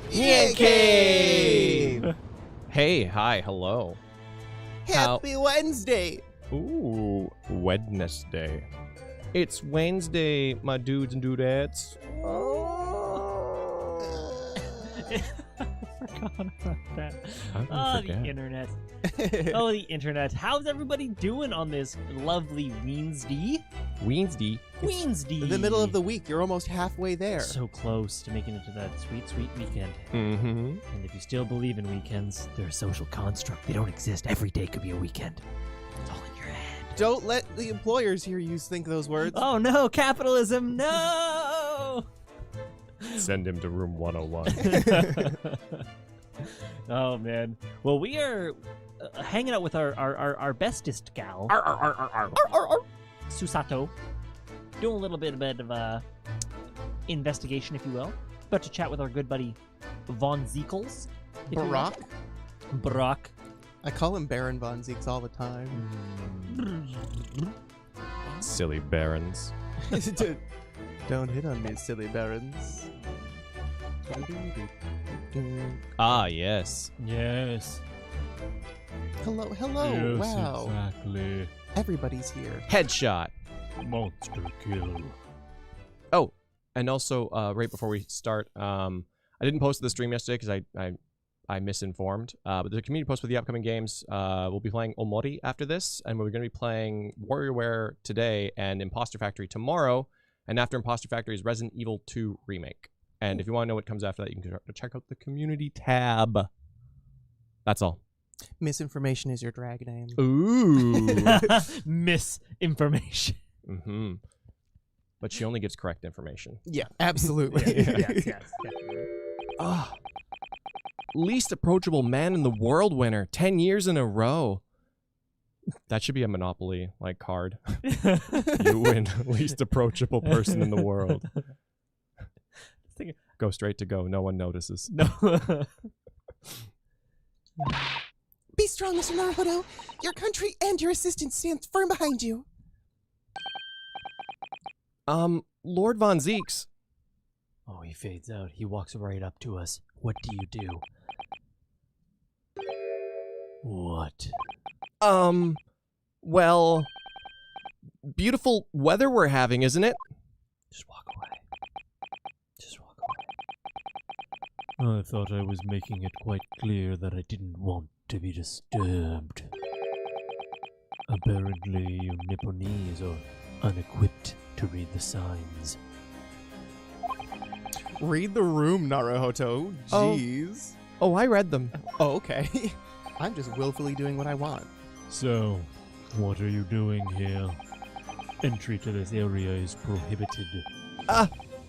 NyanCave! Hey, hi, hello. Happy Wednesday! Ooh, Wednesday. It's Wednesday, my dudes and dudettes. I forgot about that. How did I Oh, forget? the internet. Oh, the internet. How's everybody doing on this lovely Wednesday? Wednesday. Wednesday. The middle of the week, you're almost halfway there. So close to making it to that sweet, sweet weekend. Mm-hmm. And if you still believe in weekends, they're a social construct. They don't exist. Every day could be a weekend. It's all in your head. Don't let the employers hear you think those words. Oh no, capitalism, no! Send him to room 101. Oh man. Well, we are hanging out with our bestest gal, Susato, doing a little bit of investigation, if you will. About to chat with our good buddy Von Ziekels. if you will. Barack? Barack. I call him Baron Von Zieks all the time. Silly barons. Don't hit on me, silly barons. Ah, yes. Yes. Hello, hello, wow. Exactly. Everybody's here. Headshot. Monster kill. Oh, and also, right before we start, I didn't post the stream yesterday because I misinformed. But the community post for the upcoming games, we'll be playing Omori after this, and we're going to be playing WarriorWare today and Imposter Factory tomorrow. And after Imposter Factory is Resident Evil 2 Remake. And if you want to know what comes after that, you can check out the community tab. That's all. Misinformation is your drag name. Ooh. Misinformation. Mm-hmm. But she only gives correct information. Yeah, absolutely. Yes. Ah. Least approachable man in the world winner. 10 years in a row. That should be a Monopoly, like, card. You win least approachable person in the world. Go straight to go. No one notices. No. Be strong, Mr. Naruhodo. Your country and your assistants stand firm behind you. Lord Von Zieks. Oh, he fades out. He walks right up to us. What do you do? What? Well, beautiful weather we're having, isn't it? Just walk away. Just walk away. I thought I was making it quite clear that I didn't want to be disturbed. Apparently, you Nipponese are unequipped to read the signs. Read the room, Naruhodo. Jeez. Oh, I read them. Oh, okay. I'm just willfully doing what I want. So, what are you doing here? Entry to this area is prohibited.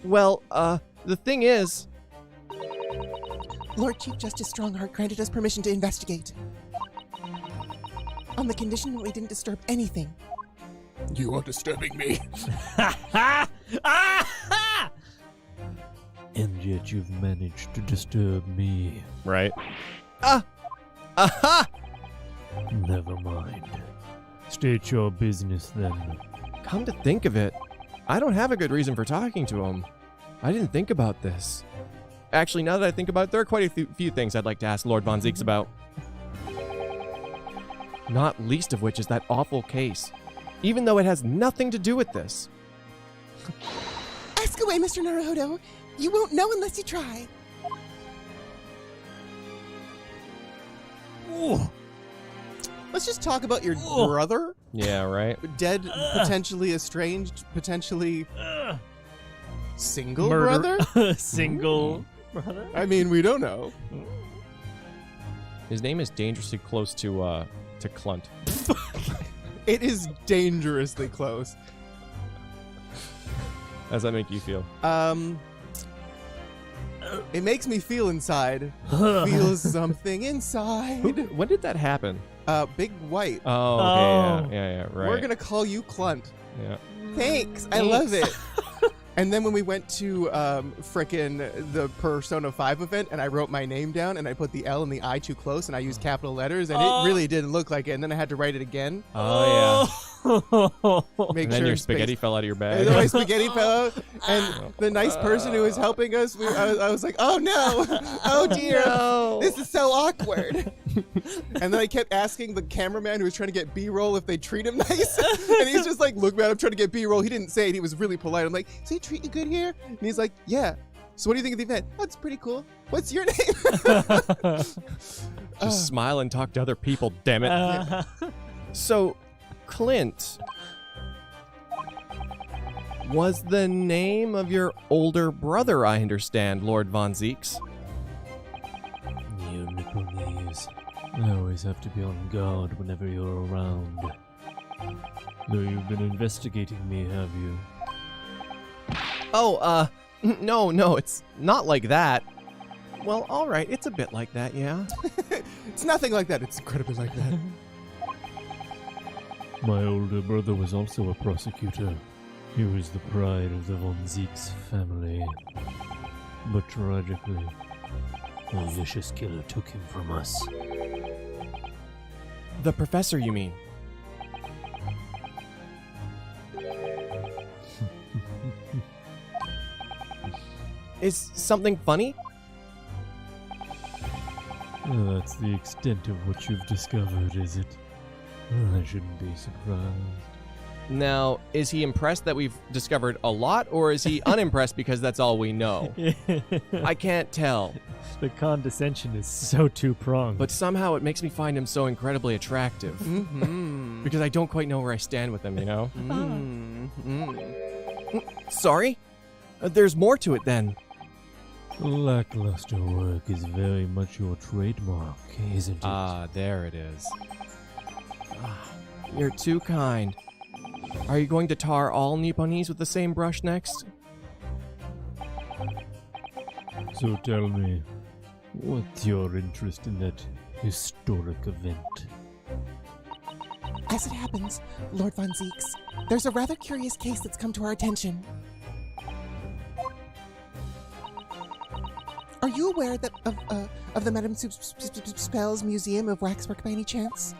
Well, the thing is... Lord Chief Justice Strongheart granted us permission to investigate. On the condition that we didn't disturb anything. You are disturbing me. And yet you've managed to disturb me. Right. Aha! Never mind. State your business then. Come to think of it, I don't have a good reason for talking to him. I didn't think about this. Actually, now that I think about it, there are quite a few things I'd like to ask Lord Von Zieks about. Not least of which is that awful case. Even though it has nothing to do with this. Ask away, Mr. Naruhodo. You won't know unless you try. Ooh. Let's just talk about your brother. Yeah, right? Dead, potentially estranged, potentially single Murder. brother? Single brother? I mean, we don't know. His name is dangerously close to Clunt. It is dangerously close. How does that make you feel? It makes me feel inside. Feel something inside. When did that happen? Big White. Oh, Oh. okay, yeah, right. We're gonna call you Clunt. Yeah. Thanks. I love it. And then when we went to frickin' the Persona 5 event, and I wrote my name down, and I put the L and the I too close, and I used capital letters, and it really didn't look like it, and then I had to write it again. Oh, Make And then sure your his spaghetti face- fell out of your And bag. then my spaghetti fell out, and the nice person who was helping us, I was like, oh no, oh dear, this is so awkward. And then I kept asking the cameraman who was trying to get B-roll if they treat him nice, and he's just like, look man, I'm trying to get B-roll. He didn't say it, he was really polite. I'm like, so he treat you good here? And he's like, yeah. So what do you think of the event? Oh, it's pretty cool. What's your name? Just smile and talk to other people, damn it. So, Clint, was the name of your older brother, I understand, Lord Von Zeeks? You nipple knees. I always have to be on guard whenever you're around. Though you've been investigating me, have you? Oh, no, it's not like that. Well, alright, it's a bit like that, yeah. It's nothing like that. It's incredibly like that. My older brother was also a prosecutor. He was the pride of the Von Zeeks family. But tragically, a vicious killer took him from us. The professor, you mean? Is something funny? That's the extent of what you've discovered, is it? I shouldn't be surprised. Now, is he impressed that we've discovered a lot, or is he unimpressed because that's all we know? I can't tell. The condescension is so two-pronged. But somehow it makes me find him so incredibly attractive. Mm-hmm. Because I don't quite know where I stand with him, you know? Mm-hmm. Sorry? There's more to it then. Lackluster work is very much your trademark, isn't it? Ah, there it is. You're too kind. Are you going to tar all Nipponese with the same brush next? So tell me, what's your interest in that historic event? As it happens, Lord Von Zeeks, there's a rather curious case that's come to our attention. Are you aware that of the Madame Spell's Museum of Waxwork by any chance?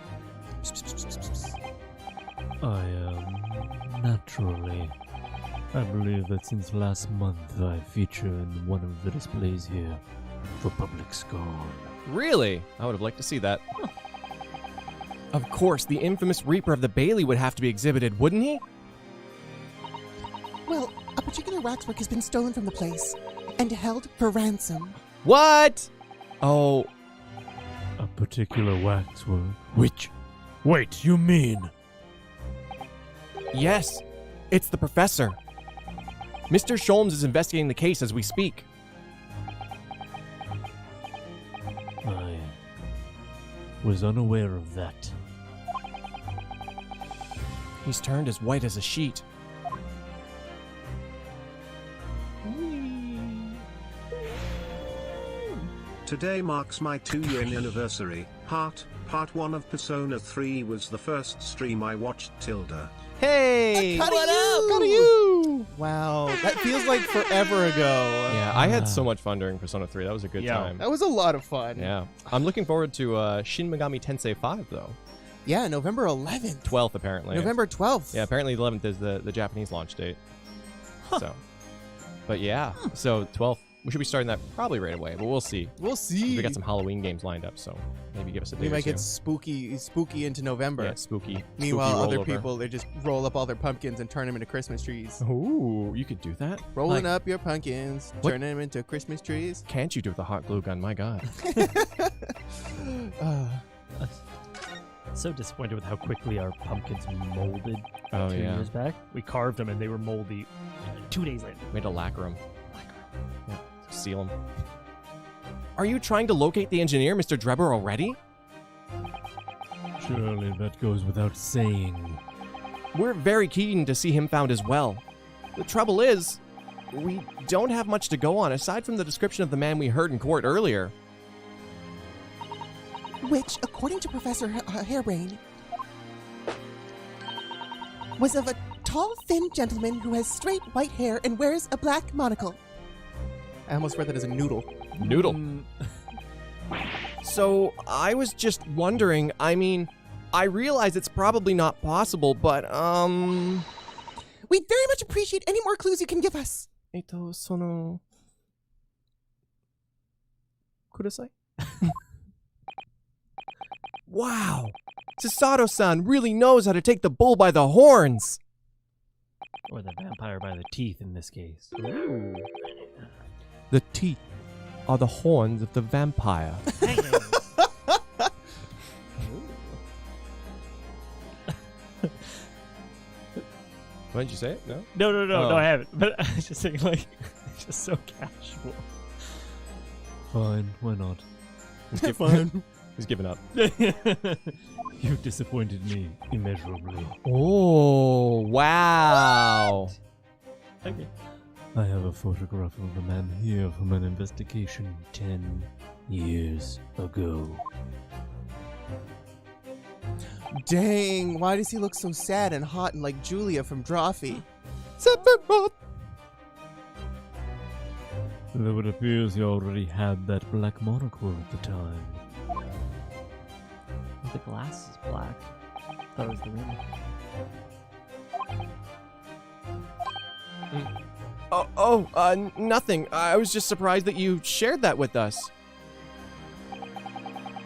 I am, naturally. I believe that since last month I feature in one of the displays here for public scorn. Really? I would have liked to see that. Of course, the infamous Reaper of the Bailey would have to be exhibited, wouldn't he? Well, a particular waxwork has been stolen from the place and held for ransom. What? Oh, A particular waxwork? Which? Wait, you mean? yes. It's the professor. Mr. Sholmes is investigating the case as we speak. I was unaware of that. He's turned as white as a sheet. Today marks my 2-year anniversary. Part 1 of Persona 3 was the first stream I watched. Tilda. Hey! What up? Go to you! Wow, that feels like forever ago. Yeah, I had so much fun during Persona 3. That was a good time. That was a lot of fun. Yeah. I'm looking forward to Shin Megami Tensei 5, though. Yeah, November 11th. 12th, apparently. November 12th. Yeah, apparently the 11th is the Japanese launch date. So, but yeah, so 12th. We should be starting that probably right away, but we'll see. We'll see. We got some Halloween games lined up, so maybe give us a day We or might two. get spooky into November. Yeah, spooky. Meanwhile, spooky other rollover. people, they just roll up all their pumpkins and turn them into Christmas trees. Ooh, you could do that. Rolling Like, up your pumpkins, What? turning them into Christmas trees. Can't you do it with a hot glue gun? My God. So disappointed with how quickly our pumpkins molded Oh 2 yeah. years back. We carved them and they were moldy 2 days later. We had to lacquer them. Yeah, seal them. Are you trying to locate the engineer, Mr. Drebber, already? Surely that goes without saying. We're very keen to see him found as well. The trouble is, we don't have much to go on aside from the description of the man we heard in court earlier. Which, according to Professor Hairbrain, was of a tall, thin gentleman who has straight white hair and wears a black monocle. I almost read that as a noodle. Noodle. So, I was just wondering, I mean, I realize it's probably not possible, but, We'd very much appreciate any more clues you can give us. Kudasai? Wow! Susato-san really knows how to take the bull by the horns! Or the vampire by the teeth in this case. The teeth are the horns of the vampire. What did you say? No? No, I haven't. But I was just saying, like, it's just so casual. Fine, why not? Fine. He's giving up. You've disappointed me immeasurably. Oh, wow. Okay. I have a photograph of the man here from an investigation 10 years ago. Dang, why does he look so sad and hot and like Julia from Drawfee? Though it appears he already had that black monocle at the time. The glass is black. That was the rim. Nothing. I was just surprised that you shared that with us.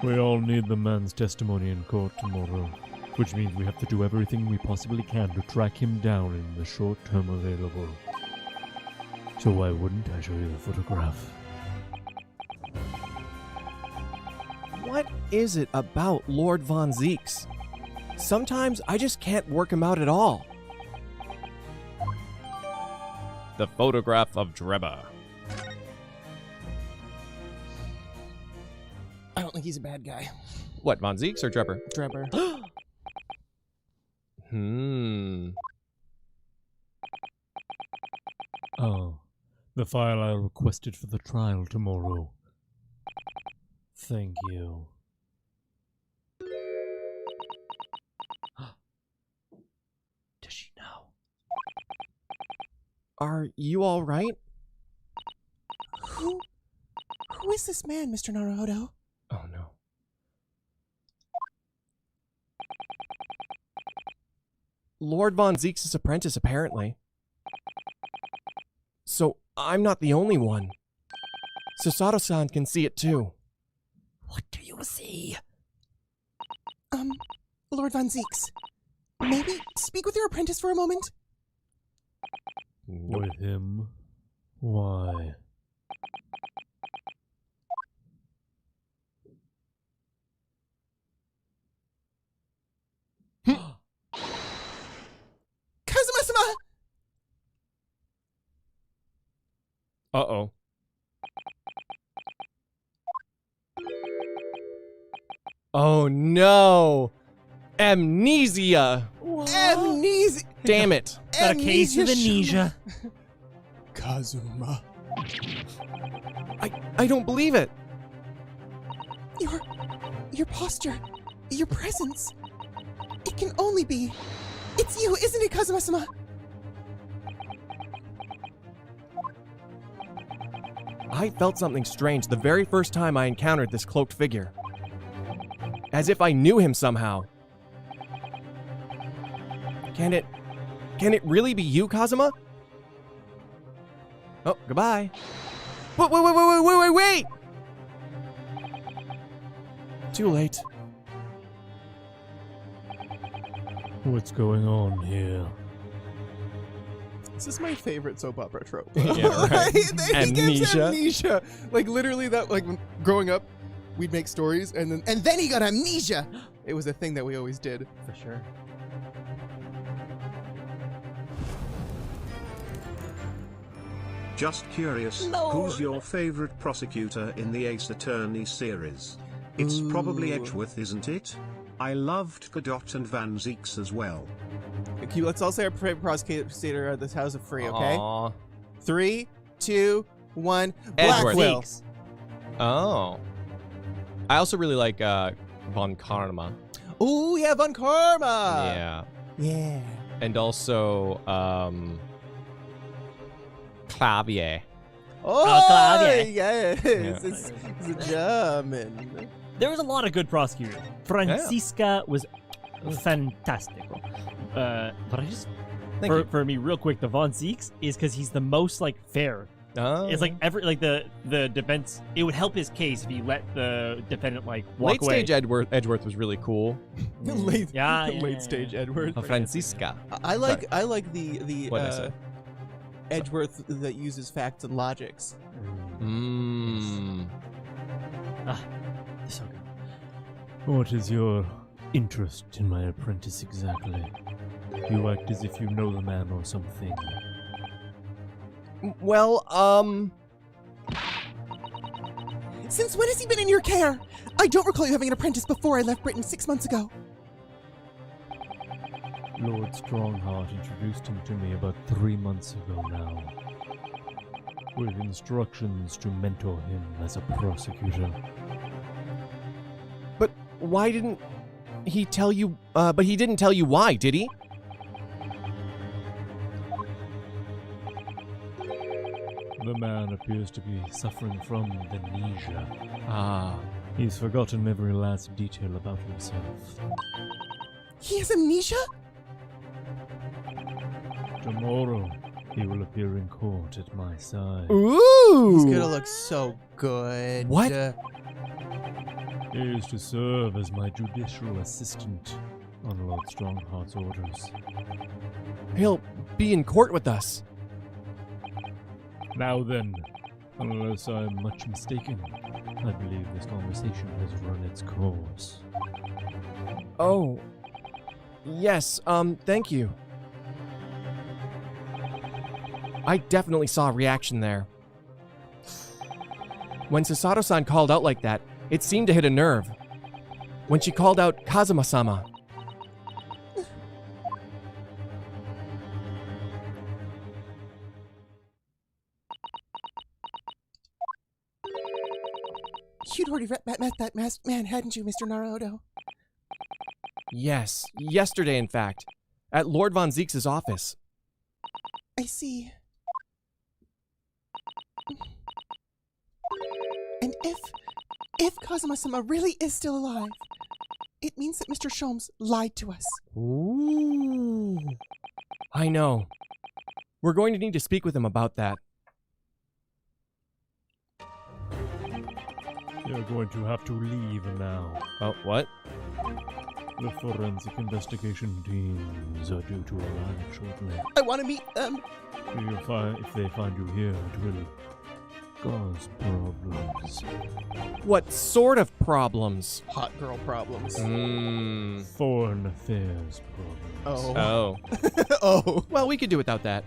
We all need the man's testimony in court tomorrow, which means we have to do everything we possibly can to track him down in the short term available. So why wouldn't I show you the photograph? What is it about Lord Von Zeeks? Sometimes I just can't work him out at all. The photograph of Dreba. I don't think he's a bad guy. What, Von Zeeks or Drebber? Drebber. Oh, the file I requested for the trial tomorrow. Thank you. Does she know? Are you all right? Who is this man, Mr. Naruhodo? Oh no. Lord Von Zeeks' apprentice, apparently. So I'm not the only one. Susato-san can see it too. What do you see? Lord Von Zeeks, maybe speak with your apprentice for a moment? With him? Why? Kazuma-sama! Uh-oh. Oh no! Amnesia! Amnesia! Damn it. Got a case of amnesia. Kazuma. I don't believe it. Your posture, your presence. It can only be. It's you, isn't it, Kazuma-sama? I felt something strange the very first time I encountered this cloaked figure. As if I knew him somehow. Can it really be you, Kazuma? Oh, goodbye. Wait! Too late. What's going on here? This is my favorite soap opera trope. Yeah, right. He gives Amnesia. amnesia. Like literally that, like when growing up, we'd make stories and then he got amnesia. It was a thing that we always did. For sure. Just curious, who's your favorite prosecutor in the Ace Attorney series? It's probably Edgeworth, isn't it? I loved Godot and Van Zeeks as well. Okay, let's all say our favorite prosecutor at this House of Free, okay? Aw. 3, 2, 1. Edgeworth. Blackwell. Oh. I also really like Von Karma. Ooh, yeah, Von Karma. Yeah. Yeah. And also Clavier. Oh, Claudia. yes. Yeah. It's a German. There was a lot of good prosecutors. Franziska was fantastical. But I just Thank you. for me, real quick, the Von Zeeks is because he's the most like fair. Oh. It's like the defense. It would help his case if he let the defendant like walk Late away. stage Edgeworth was really cool. late, Yeah, late stage Edward. Francisca. I like the What'd I say? Edgeworth that uses facts and logics. Mmm. So good. What is your interest in my apprentice exactly? You act as if you know the man or something. Well, Since when has he been in your care? I don't recall you having an apprentice before I left Britain 6 months ago. Lord Strongheart introduced him to me about 3 months ago now, with instructions to mentor him as a prosecutor. but why didn't he tell you? But he didn't tell you why, did he? The man appears to be suffering from amnesia. Ah. He's forgotten every last detail about himself. He has amnesia? Tomorrow, he will appear in court at my side. Ooh. He's gonna look so good. What? He is to serve as my judicial assistant on Lord Strongheart's orders. He'll be in court with us. Now then, unless I'm much mistaken, I believe this conversation has run its course. Oh. Yes. Thank you. I definitely saw a reaction there. When Susato-san called out like that, it seemed to hit a nerve. When she called out Kazuma-sama. You'd already met that masked man, hadn't you, Mr. Naruto? Yes, yesterday in fact, at Lord Von Zeeks' office. I see. And if Kazuma-sama really is still alive, it means that Mr. Sholmes lied to us. Ooh. I know. We're going to need to speak with him about that. You're going to have to leave now. Oh, what? The forensic investigation teams are due to arrive shortly. I want to meet them. If they find you here, it will cause problems. What sort of problems? Hot girl problems. Mmm. Foreign affairs problems. Oh. Oh. Oh. Well, we could do without that.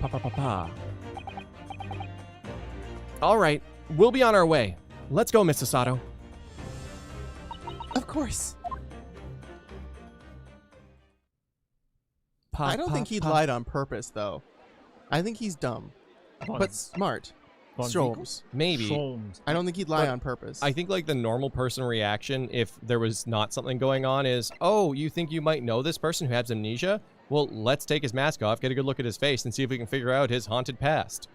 Pa. All right, we'll be on our way. Let's go, Miss Susato. Of course. I don't think he lied on purpose, though. I think he's dumb, but smart. Von Sholmes. Maybe. Sholmes. I don't think he'd lie But on purpose. I think like the normal person reaction, if there was not something going on, is, oh, you think you might know this person who has amnesia? Well, let's take his mask off, get a good look at his face, and see if we can figure out his haunted past.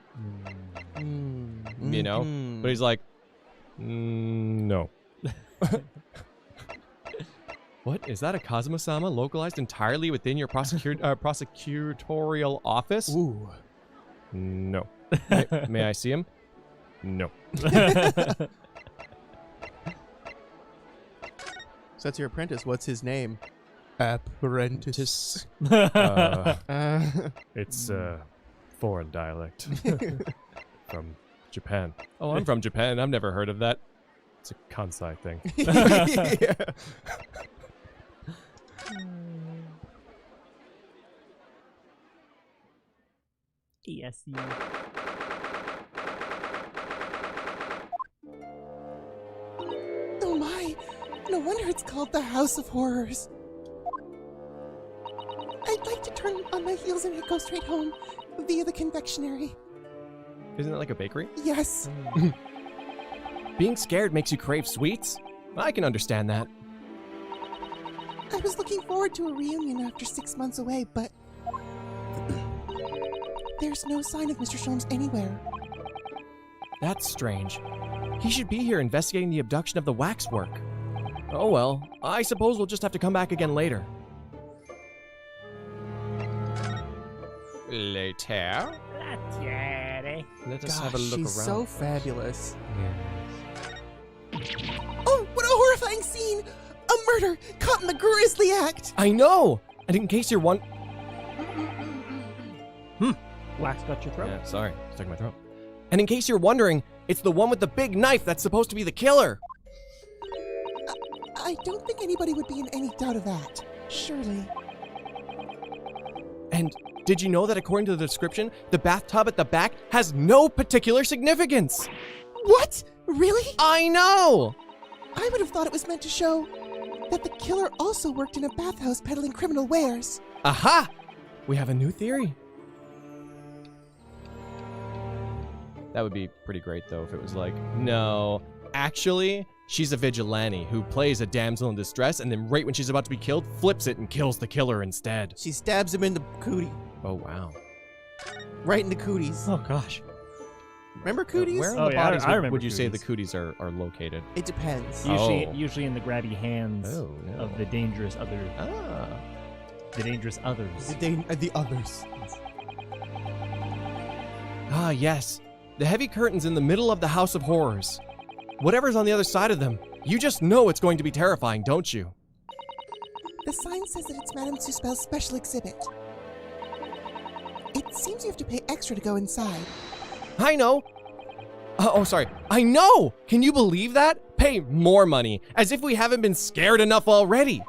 You know? But he's like, no. What? Is that a Kazuma-sama localized entirely within your prosecutorial office? Ooh. No. May I see him? No. So that's your apprentice. What's his name? Apprentice. It's foreign dialect from Japan. Oh, I'm from Japan. I've never heard of that. It's a Kansai thing. Yeah. Yes. Oh my! No wonder it's called the House of Horrors. I'd like to turn on my heels and go straight home via the confectionery. Isn't it like a bakery? Yes. Being scared makes you crave sweets? I can understand that. I was looking forward to a reunion after 6 months away, but there's no sign of Mr. Sholmes anywhere. That's strange. He should be here investigating the abduction of the waxwork. Oh well, I suppose we'll just have to come back again later. Later? Let us have a Gosh, look she's around. so fabulous. Oh, what a horrifying scene! A murder caught in the grisly act! I know! And in case you're Wax got your throat. Yeah, sorry. Stuck in my throat. And in case you're wondering, it's the one with the big knife that's supposed to be the killer. I don't think anybody would be in any doubt of that. Surely. And did you know that according to the description, the bathtub at the back has no particular significance? What? Really? I know! I would have thought it was meant to show that the killer also worked in a bathhouse peddling criminal wares. Aha! We have a new theory. That would be pretty great, though, if it was like, no, actually, she's a vigilante who plays a damsel in distress, and then right when she's about to be killed, flips it and kills the killer instead. She stabs him in the cootie. Oh, wow. Right in the cooties. Oh gosh. Remember cooties? Where in Oh, the yeah, bodies I remember would you say the cooties. cooties are located? It depends. Usually, Oh. usually in the grabby hands Oh, no. of the dangerous Ah. others. The others. Ah, yes. The heavy curtains in the middle of the House of Horrors. Whatever's on the other side of them, you just know it's going to be terrifying, don't you? The sign says that it's Madame Suspel's special exhibit. It seems you have to pay extra to go inside. I know. Sorry. I know! Can you believe that? Pay more money, as if we haven't been scared enough already.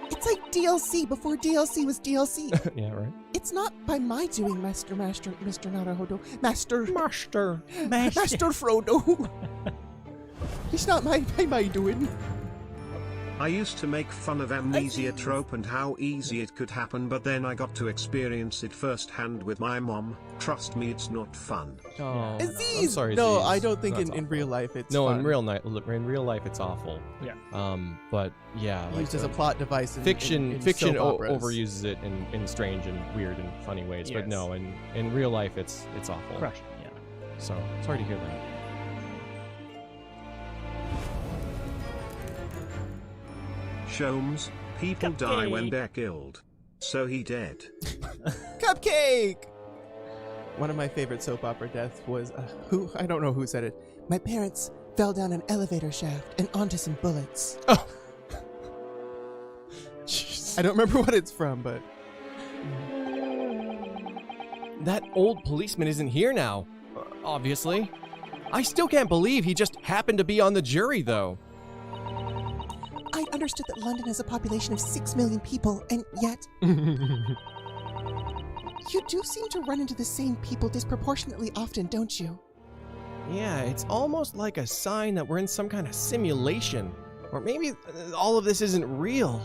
It's like DLC before DLC was DLC. Yeah, right. It's not by my doing, Master Naruhodo. Master Frodo. It's not by my doing. I used to make fun of amnesia trope and how easy it could happen, but then I got to experience it firsthand with my mom. Trust me, it's not fun. Oh, Aziz! I'm sorry, No, Aziz. I don't think That's in awful. real life it's No, fun. in real life it's awful. Yeah. But yeah, Used as a plot device in fiction soap operas. overuses it in strange and weird and funny ways. But Yes. no, in real life it's awful. Crush. Yeah. So sorry to hear that. Sholmes, people die when they're killed. So he dead. Cupcake! One of my favorite soap opera deaths was, I don't know who said it. My parents fell down an elevator shaft and onto some bullets. Oh. I don't remember what it's from, but That old policeman isn't here now, obviously. I still can't believe he just happened to be on the jury, though. I understood that London has a population of 6 million people, and yet you do seem to run into the same people disproportionately often, don't you? Yeah, it's almost like a sign that we're in some kind of simulation. Or maybe all of this isn't real.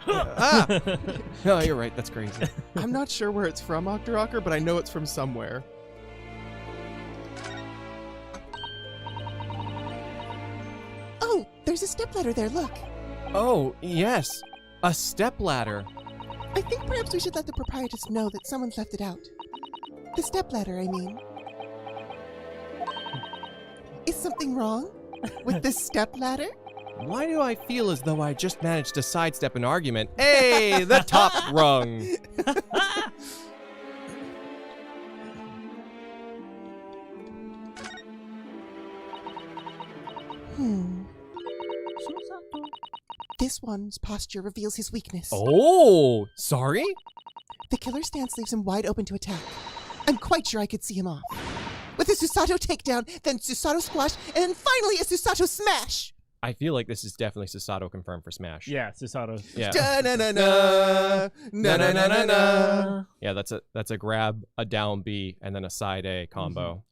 No, you're right, that's crazy. I'm not sure where it's from, Octorocker, but I know it's from somewhere. Oh, there's a stepladder there, look. Oh, yes, a stepladder. I think perhaps we should let the proprietress know that someone's left it out. The stepladder, I mean. Is something wrong with the stepladder? Why do I feel as though I just managed to sidestep an argument? Hey, the top rung. This one's posture reveals his weakness. Oh, sorry? The killer's stance leaves him wide open to attack. I'm quite sure I could see him off. With a Susato takedown, then Susato squash, and then finally a Susato smash! I feel like this is definitely Susato confirmed for Smash. Yeah, Susato. Yeah. Da-na-na-na, na-na-na-na-na. Yeah, that's a grab, a down B, and then a side A combo.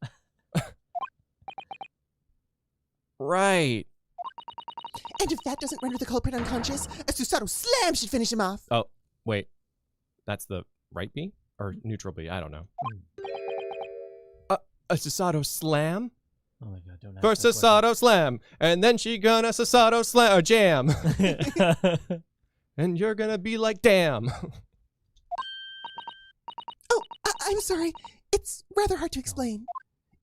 Right. And if that doesn't render the culprit unconscious, a Susato slam should finish him off. Oh, wait. That's the right B? Or neutral B? I don't know. A Susato slam? Oh my god, don't ask For that question. Susato slam. And then she gonna Susato slam or jam. And you're gonna be like, damn. Oh, I'm sorry. It's rather hard to explain.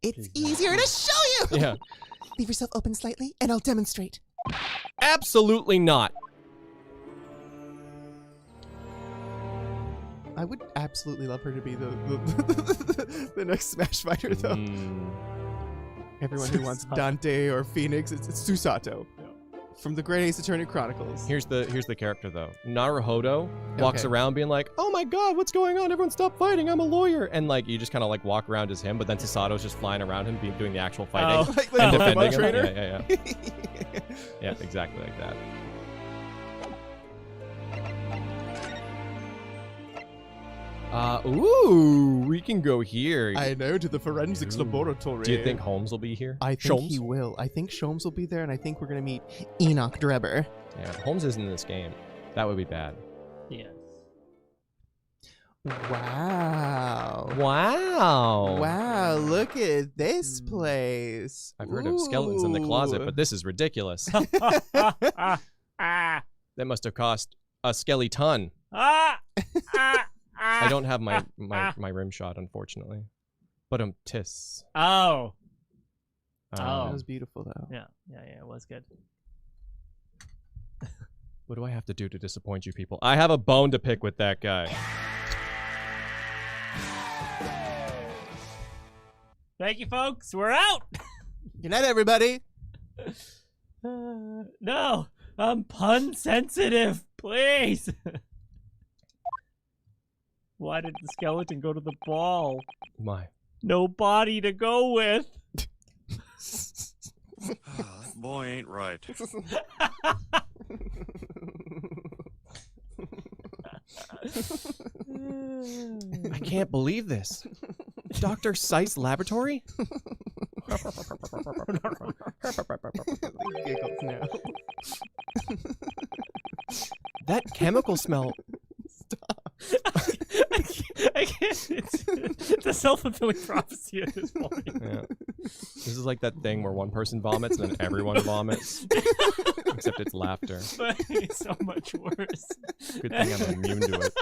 It's easier to show you! Yeah. Leave yourself open slightly, and I'll demonstrate. Absolutely not. I would absolutely love her to be the the next Smash Fighter, though. Everyone who wants Dante or Phoenix, it's Susato. From the Great Ace Attorney Chronicles. Here's the character though. Naruhodo walks around being like, "Oh my God, what's going on? Everyone stop fighting! I'm a lawyer!" And like you just kind of like walk around as him, but then Susato's just flying around him, doing the actual fighting Like and the defending him. trainer? Yeah. Yeah, exactly like that. Ooh, we can go here. I know, to the forensics laboratory. Do you think Holmes will be here? I think Sholmes? he will. I think Sholmes will be there, and I think we're gonna meet Enoch Drebber. Yeah, Holmes isn't in this game. That would be bad. Yes. Wow. Wow. Wow, look at this place. I've heard of skeletons in the closet, but this is ridiculous. That must have cost a skeleton. I don't have my rim shot, unfortunately. But tis. Oh. That was beautiful, though. Yeah, it was good. What do I have to do to disappoint you people? I have a bone to pick with that guy. Thank you, folks. We're out. Good night, everybody. No, I'm pun sensitive. Please. Why did the skeleton go to the ball? My. No body to go with. That boy ain't right. I can't believe this. Dr. Seiss Laboratory? Giggles now. That chemical smell. I can't. It's a self-fulfilling prophecy at this point. Yeah. This is like that thing where one person vomits and then everyone vomits. Except it's laughter. But it's so much worse. Good thing I'm immune to it.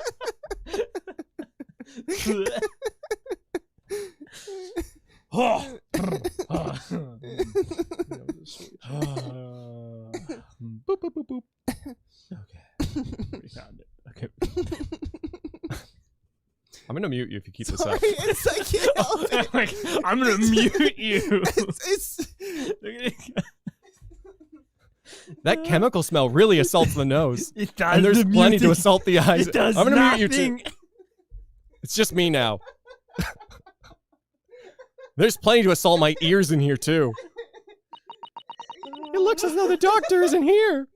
Boop, boop, boop, boop. Okay. We found it. Okay. I'm gonna mute you if you keep this Sorry, up. it's I can't help it. Like, I'm gonna mute you. It's That chemical smell really assaults the nose. It does. And there's the plenty to music. assault the eyes. It does I'm gonna nothing. mute you too. It's just me now. There's plenty to assault my ears in here too. It looks as though the doctor isn't here.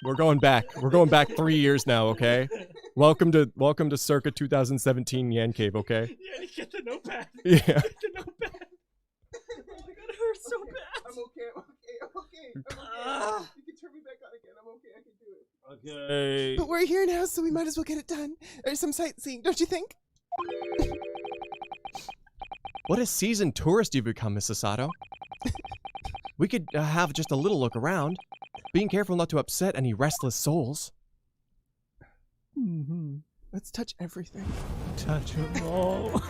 We're going back. We're going back 3 years now, okay? Welcome to circa 2017 NyanCave, okay? Yeah, get the notepad. Yeah. Get the notepad. Oh my god, it hurts so bad. I'm okay. You can turn me back on again. I'm okay. I can do it. Okay. But we're here now, so we might as well get it done. There's some sightseeing, don't you think? What a seasoned tourist you've become, Miss Sasato. We could have just a little look around, being careful not to upset any restless souls. Let's touch everything. Touch them all.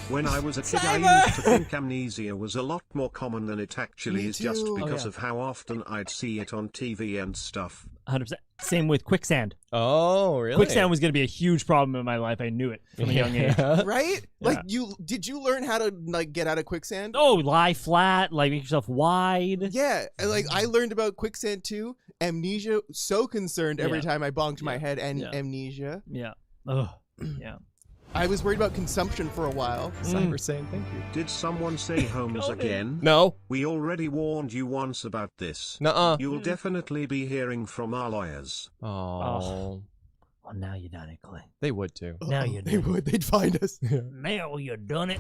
When I was a kid, I used to think amnesia was a lot more common than it actually Me is, just too. because Oh, yeah. of how often I'd see it on TV and stuff. 100%. Same with quicksand. Oh, really? Quicksand was going to be a huge problem in my life. I knew it from a young age. Right? Yeah. Like, did you learn how to, like, get out of quicksand? Oh, lie flat, like make yourself wide. Yeah, and, like, I learned about quicksand too. Amnesia, so concerned every Yeah. time I bonked my head, and Yeah. amnesia. Yeah. Ugh. Yeah. I was worried about consumption for a while. Cyber saying thank you. Did someone say Holmes again? No. We already warned you once about this. Nuh-uh. You'll definitely be hearing from our lawyers. Oh. Well, now you done it, Clay. They would too. Now you They done would. They'd find us. Now you done it.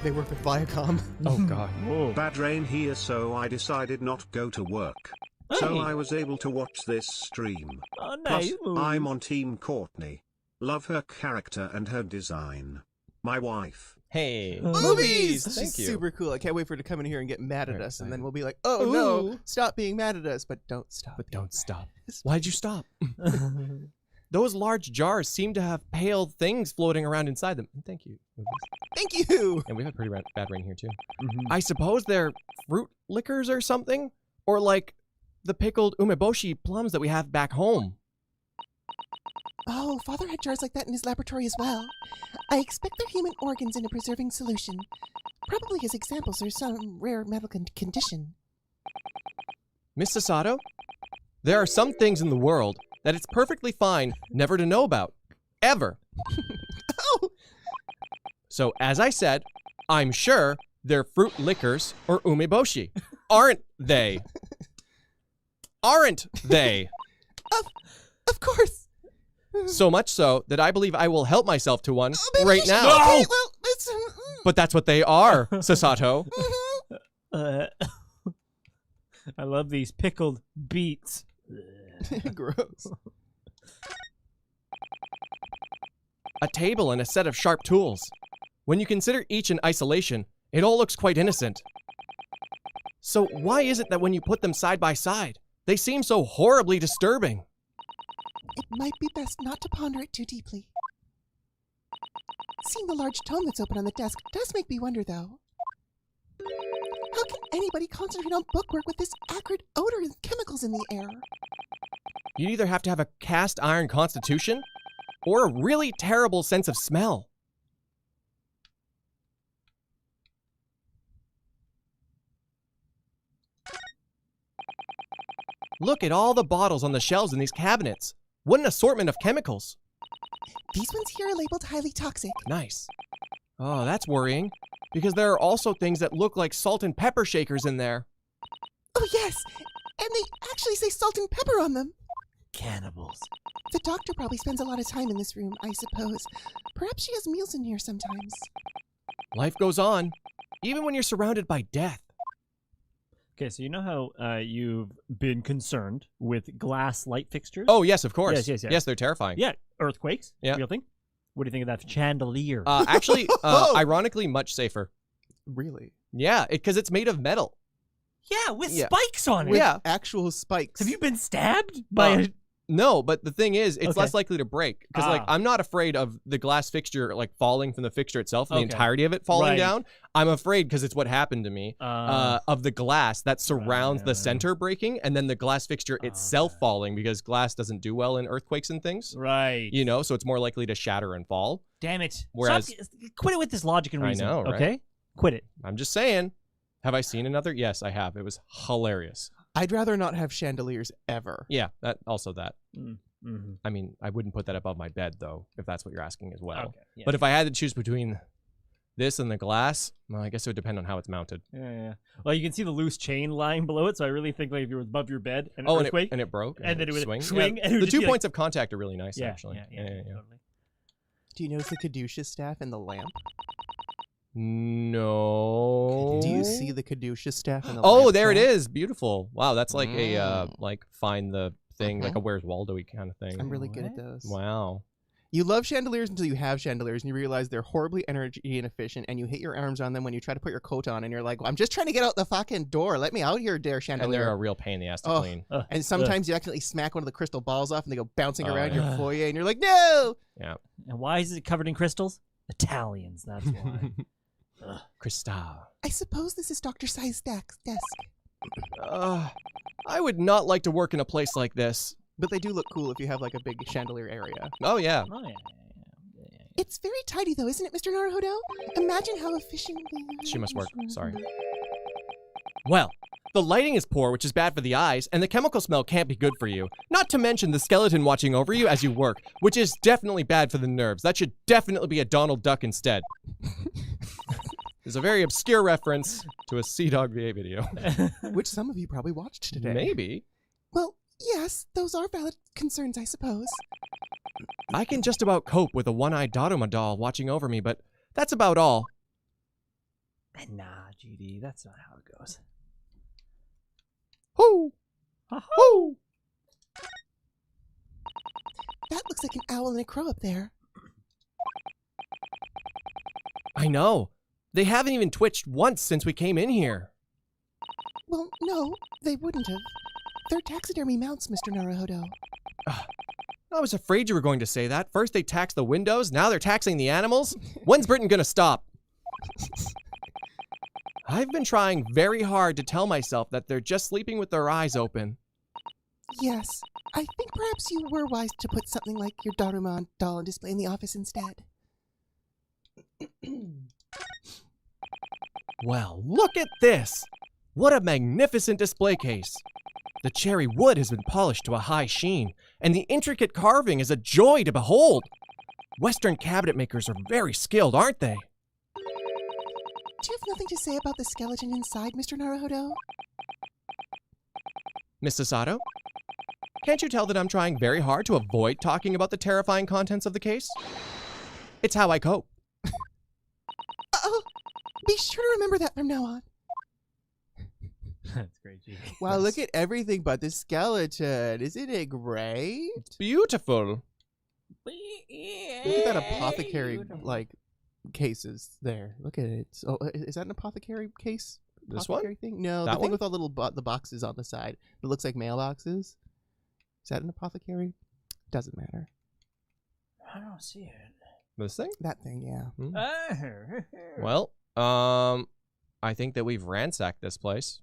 They work with Viacom. Oh, God. Whoa. Bad rain here, so I decided not to go to work. So I was able to watch this stream. Oh, Plus, nice. I'm on Team Courtney. Love her character and her design. My wife. Hey. Movies! Thank She's you. super cool. I can't wait for her to come in here and get mad at Very us, and then excited. we'll be like, oh no, Ooh. stop being mad at us, but don't stop. But don't stop. Why'd you stop? Those large jars seem to have pale things floating around inside them. Thank you. Thank you! And we've had pretty bad rain here too. I suppose they're fruit liquors or something? Or like the pickled umeboshi plums that we have back home. Oh, Father had jars like that in his laboratory as well. I expect they're human organs in a preserving solution. Probably his examples are some rare medical condition. Miss Sasato, there are some things in the world that it's perfectly fine never to know about. Ever. Oh! So, as I said, I'm sure they're fruit liquors or umeboshi. Aren't they? Aren't they? Of course. So much so that I believe I will help myself to one Maybe right you should- now. Okay, well, it's... But that's what they are, Sasato. I love these pickled beets. Gross. A table and a set of sharp tools. When you consider each in isolation, it all looks quite innocent. So why is it that when you put them side by side, they seem so horribly disturbing? It might be best not to ponder it too deeply. Seeing the large tome that's open on the desk does make me wonder, though. How can anybody concentrate on bookwork with this acrid odor and chemicals in the air? You'd either have to have a cast iron constitution or a really terrible sense of smell. Look at all the bottles on the shelves in these cabinets. What an assortment of chemicals. These ones here are labeled highly toxic. Nice. Oh, that's worrying, because there are also things that look like salt and pepper shakers in there. Oh, yes! And they actually say salt and pepper on them. Cannibals. The doctor probably spends a lot of time in this room, I suppose. Perhaps she has meals in here sometimes. Life goes on, even when you're surrounded by death. Okay, so you know how you've been concerned with glass light fixtures? Oh, yes, of course. Yes. Yes, they're terrifying. Yeah, earthquakes. Yeah. Real thing. What do you think of that chandelier? Actually, ironically, much safer. Really? Yeah, because it's made of metal. yeah, with yeah. spikes on it. With Yeah. actual spikes. Have you been stabbed by a... No, but the thing is, it's Okay. less likely to break. Because, like, Ah. I'm not afraid of the glass fixture, like, falling from the fixture itself, and the Okay. entirety of it falling Right. down. I'm afraid, because it's what happened to me, of the glass that surrounds the Right. center breaking, and then the glass fixture itself falling, because glass doesn't do well in earthquakes and things. Right. You know, so it's more likely to shatter and fall. Damn it. Whereas- Stop, quit it with this logic and I reason. know, right? Okay? Quit it. I'm just saying. Have I seen another? Yes, I have. It was hilarious. I'd rather not have chandeliers ever. Yeah, that also that. Mm-hmm. I mean, I wouldn't put that above my bed, though, if that's what you're asking as well. Okay. Yeah. But if I had to choose between this and the glass, well, I guess it would depend on how it's mounted. Yeah. Well, you can see the loose chain lying below it, so I really think like if you were above your bed and Oh, earthquake, and it broke? and then it would swing? swing, Yeah. and it would The just 2 be points of contact are really nice, like, actually. Yeah. Yeah. Do you notice the Caduceus staff in the lamp? No. Do you see the Caduceus staff in the lamp? Oh, there it staff? is. Beautiful. Wow, that's like a, like, find the thing, like a Where's Waldo-y kind of thing. I'm really good at those. Wow. You love chandeliers until you have chandeliers and you realize they're horribly energy inefficient and you hit your arms on them when you try to put your coat on and you're like, well, I'm just trying to get out the fucking door. Let me out here, dear And chandelier. they're a real pain in the ass to Oh. clean. And sometimes you accidentally smack one of the crystal balls off and they go bouncing Oh, around yeah. your foyer and you're like, no! Yeah. And why is it covered in crystals? Italians, that's why. Cristal. I suppose this is Dr. Sai's desk. I would not like to work in a place like this. But they do look cool if you have like a big chandelier area. Oh, yeah. Oh, yeah. It's very tidy, though, isn't it, Mr. Naruhodo? Imagine how efficiently... She must work. Sorry. Well, the lighting is poor, which is bad for the eyes, and the chemical smell can't be good for you. Not to mention the skeleton watching over you as you work, which is definitely bad for the nerves. That should definitely be a Donald Duck instead. It's a very obscure reference to a Sea Dog VA video. Which some of you probably watched today. Maybe. Well, yes, those are valid concerns, I suppose. I can just about cope with a one-eyed Dodoma doll watching over me, but that's about all. Nah, GD, that's not how it goes. Hoo! Hoo! That looks like an owl and a crow up there. I know. They haven't even twitched once since we came in here. Well, no, they wouldn't have. They're taxidermy mounts, Mr. Naruhodo. I was afraid you were going to say that. First they taxed the windows, now they're taxing the animals. When's Britain gonna stop? I've been trying very hard to tell myself that they're just sleeping with their eyes open. Yes, I think perhaps you were wise to put something like your Daruma doll on display in the office instead. Well, look at this! What a magnificent display case! The cherry wood has been polished to a high sheen, and the intricate carving is a joy to behold! Western cabinet makers are very skilled, aren't they? Do you have nothing to say about the skeleton inside, Mr. Naruhodo? Mr. Sato? Can't you tell that I'm trying very hard to avoid talking about the terrifying contents of the case? It's how I cope. Oh, be sure to remember that from now on. That's great, G. Wow, look at everything but the skeleton. Isn't it great? Beautiful. Look at that apothecary, like, cases there. Look at it. Oh, is that an apothecary case? This Apothecary one? thing? No, That the thing one? with all little the boxes on the side. It looks like mailboxes. Is that an apothecary? Doesn't matter. I don't see it. This thing? That thing, yeah. Well, I think that we've ransacked this place.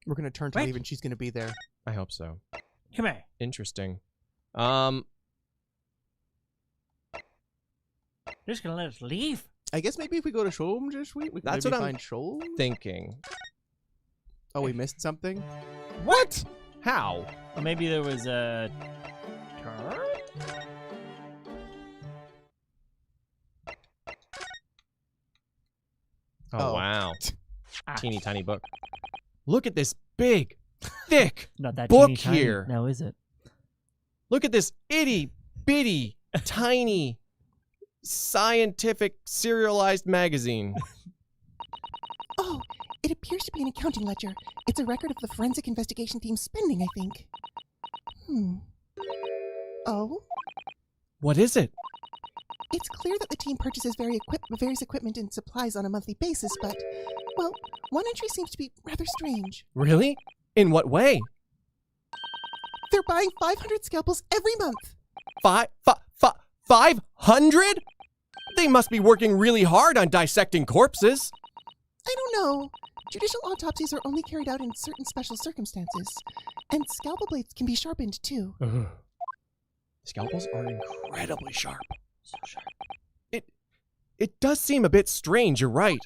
We're gonna turn to Wait. leave and she's gonna be there. I hope so. Come here. Interesting. You're just gonna let us leave? I guess maybe if we go to Sholm this week, we can That's maybe what I'm find Sholm. Thinking. Oh, we missed something? What? How? Or maybe there was a turn? Oh, Oh. wow. Ah, Teeny tiny book. Look at this big, thick not that book teeny tiny here. now, is it? Look at this itty bitty tiny scientific serialized magazine. Oh, it appears to be an accounting ledger. It's a record of the forensic investigation team's spending, I think. Oh? What is it? It's clear that the team purchases various equipment and supplies on a monthly basis, but, well, one entry seems to be rather strange. Really? In what way? They're buying 500 scalpels every month. 500? They must be working really hard on dissecting corpses. I don't know. Judicial autopsies are only carried out in certain special circumstances. And scalpel blades can be sharpened, too. Scalpels are incredibly sharp. So sharp. It does seem a bit strange, you're right.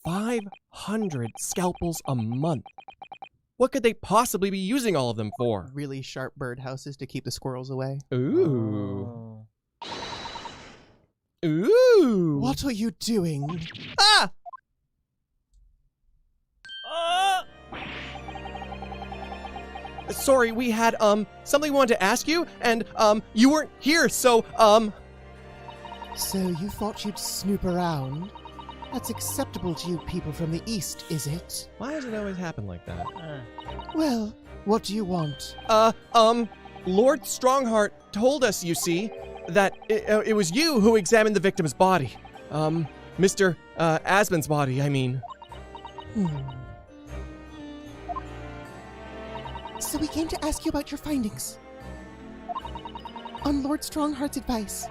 500 scalpels a month. What could they possibly be using all of them for? Really sharp birdhouses to keep the squirrels away. Ooh. Oh. Ooh. What are you doing? Ah! Sorry, we had, something we wanted to ask you, and, you weren't here, so, So you thought you'd snoop around? That's acceptable to you people from the East, is it? Why does it always happen like that? Well, what do you want? Lord Strongheart told us, you see, that it was you who examined the victim's body. Mr. Asman's body, I mean. So we came to ask you about your findings. On Lord Strongheart's advice.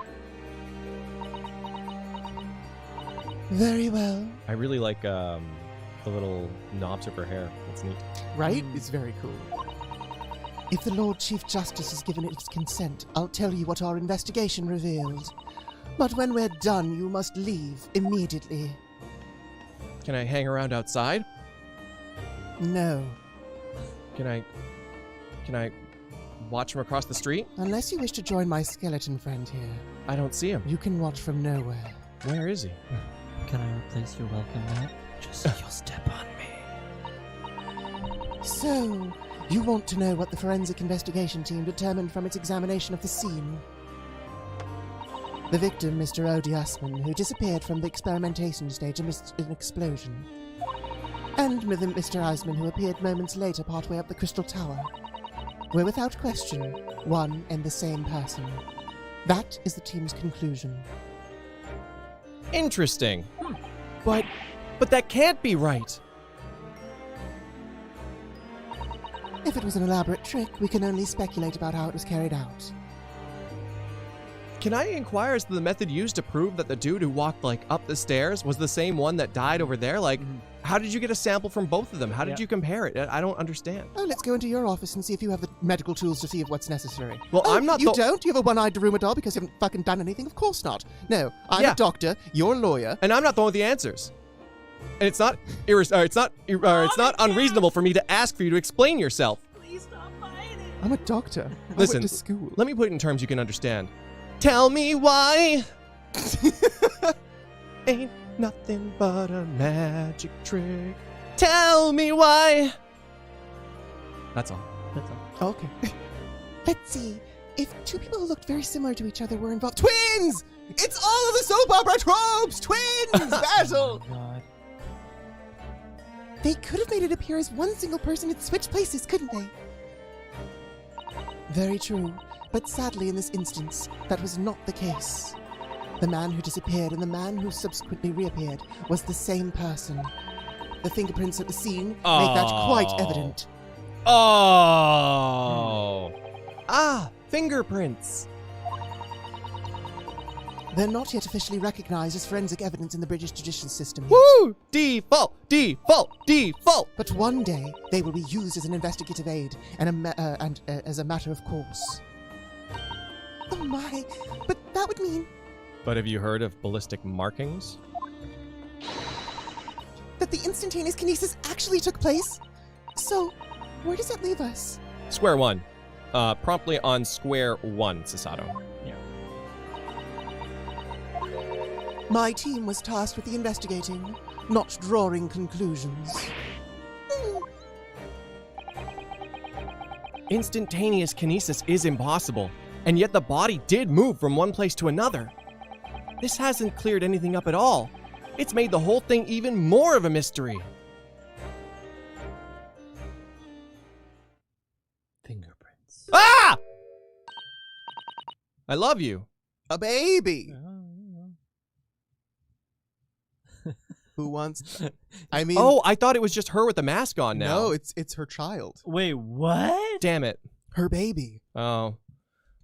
Very well. I really like, the little knobs of her hair. That's neat. Right? It's very cool. If the Lord Chief Justice has given its consent, I'll tell you what our investigation revealed. But when we're done, you must leave immediately. Can I hang around outside? No. Can I watch from across the street? Unless you wish to join my skeleton friend here, I don't see him. you can watch from nowhere. Where is he? Can I replace your welcome mat? Just so you'll step on me. So, you want to know what the forensic investigation team determined from its examination of the scene? The victim, Mr. Odi Asman, who disappeared from the experimentation stage amidst an explosion. And Mr. Asman, who appeared moments later partway up the Crystal Tower, were without question one and the same person. That is the team's conclusion. Interesting. But that can't be right. If it was an elaborate trick, we can only speculate about how it was carried out. Can I inquire as to the method used to prove that the dude who walked, like, up the stairs was the same one that died over there? Like, how did you get a sample from both of them? How did you compare it? I don't understand. Oh, let's go into your office and see if you have the medical tools to see if what's necessary. Well, Oh, I'm not You don't? You have a one-eyed Daruma doll because you haven't fucking done anything? Of course not. No, I'm a doctor, you're a lawyer. And I'm not the one with the answers. And it's not it's not unreasonable for me to ask for you to explain yourself. Please stop fighting. I'm a doctor. Listen, I went to school. let me put it in terms you can understand. Tell me why. Ain't nothing but a magic trick. Tell me why. That's all. That's all. Okay. Let's see. If two people who looked very similar to each other were involved... Twins! It's all of the soap opera tropes! Twins! Basil! God. They could have made it appear as one single person had switched places, couldn't they? Very true. But sadly in this instance, that was not the case. The man who disappeared and the man who subsequently reappeared was the same person. The fingerprints at the scene make that quite evident. Oh. Ah, fingerprints. They're not yet officially recognized as forensic evidence in the British judicial system yet. Woo! Default! Default! Default! But one day, they will be used as an investigative aid and as a matter of course. Oh my, but that would mean But have you heard of ballistic markings? that the instantaneous kinesis actually took place? So, where does that leave us? Square one. Promptly on square one, Sasato. Yeah. My team was tasked with the investigating, not drawing conclusions. Instantaneous kinesis is impossible, and yet the body did move from one place to another. This hasn't cleared anything up at all. It's made the whole thing even more of a mystery. Fingerprints. Ah! I love you. A baby. Who wants? I mean, Oh, I thought it was just her with the mask on now. no, it's her child, Wait, what? Damn it. her baby. Oh.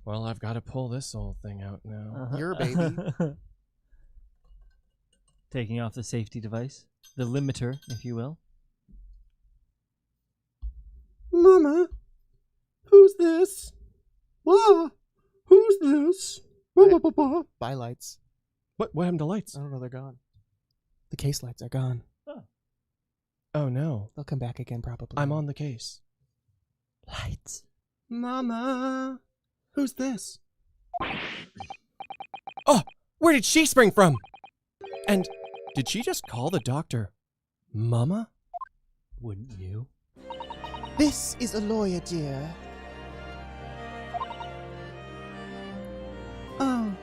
Well, I've got to pull this whole thing out now. Your baby. Taking off the safety device. The limiter, if you will. Mama, who's this? Wah, who's this? Bye lights. What happened to lights? I don't know, they're gone. The case lights are gone. Oh no. They'll come back again probably. I'm on the case. Lights. Mama, who's this? Oh, where did she spring from? And did she just call the doctor Mama? Wouldn't you? This is a lawyer, dear. Oh,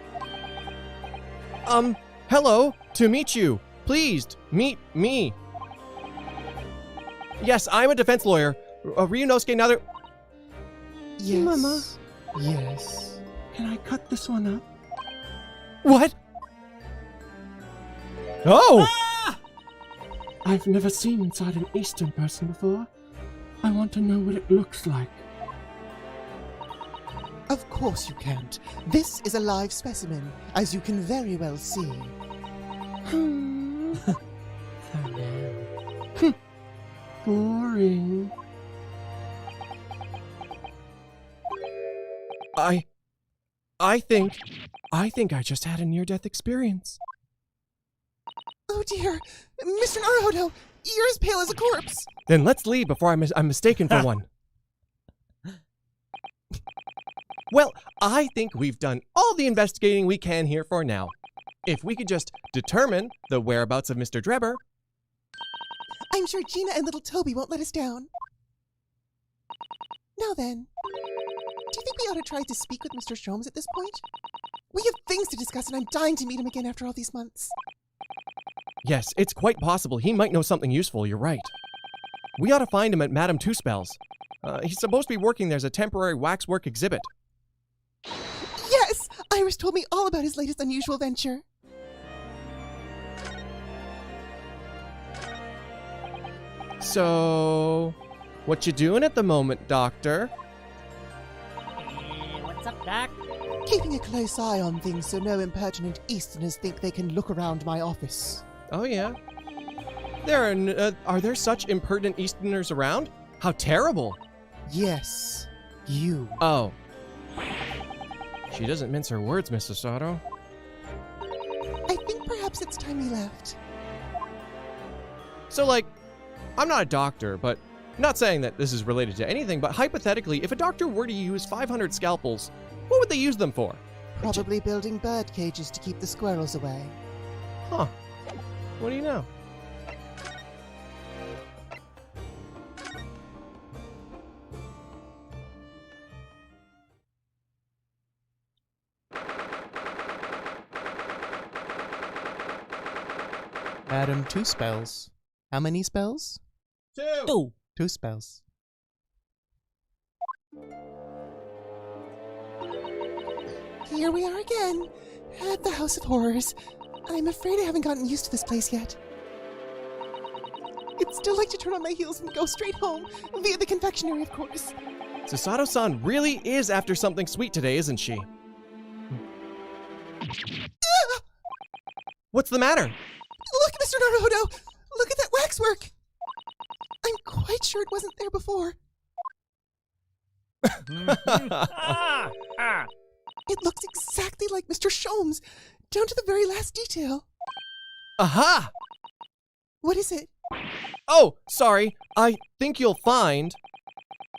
Hello, to meet you. Pleased, meet me. Yes, I'm a defense lawyer. Ryunosuke Naru. Yes. Mama. Yes. can I cut this one up? What? Oh! I've never seen inside an Eastern person before. I want to know what it looks like. Of course you can't. This is a live specimen, as you can very well see. Boring. I think I just had a near-death experience. Oh dear! Mr. Naruhodo, you're as pale as a corpse! Then let's leave before I'm mistaken for one. Well, I think we've done all the investigating we can here for now. If we could just determine the whereabouts of Mr. Drebber. I'm sure Gina and little Toby won't let us down. Now then, do you think we ought to try to speak with Mr. Sholmes at this point? We have things to discuss and I'm dying to meet him again after all these months. Yes, it's quite possible he might know something useful, you're right. We ought to find him at Madame Two Spells. He's supposed to be working there as a temporary waxwork exhibit. Yes! Iris told me all about his latest unusual venture. So, what you doing at the moment, Doctor? Hey, what's up, Doc? keeping a close eye on things so no impertinent Easterners think they can look around my office. Oh, yeah. Are there such impertinent Easterners around? How terrible. Yes, you. Oh. She doesn't mince her words, Mr. Sato. I think perhaps it's time we left. So, like, I'm not a doctor, but I'm not saying that this is related to anything, but hypothetically, if a doctor were to use 500 scalpels, what would they use them for? Probably building bird cages to keep the squirrels away. Huh. What do you know? Madam, 2 spells. How many spells? 2. 2 spells. Here we are again, at the House of Horrors. I'm afraid I haven't gotten used to this place yet. I'd still like to turn on my heels and go straight home, via the confectionery, of course. Susato-san really is after something sweet today, isn't she? What's the matter? Look, Mr. Naruhodo! Look at that waxwork! I'm quite sure it wasn't there before. It looks exactly like Mr. Sholmes, down to the very last detail. Aha! What is it? Oh, sorry. I think you'll find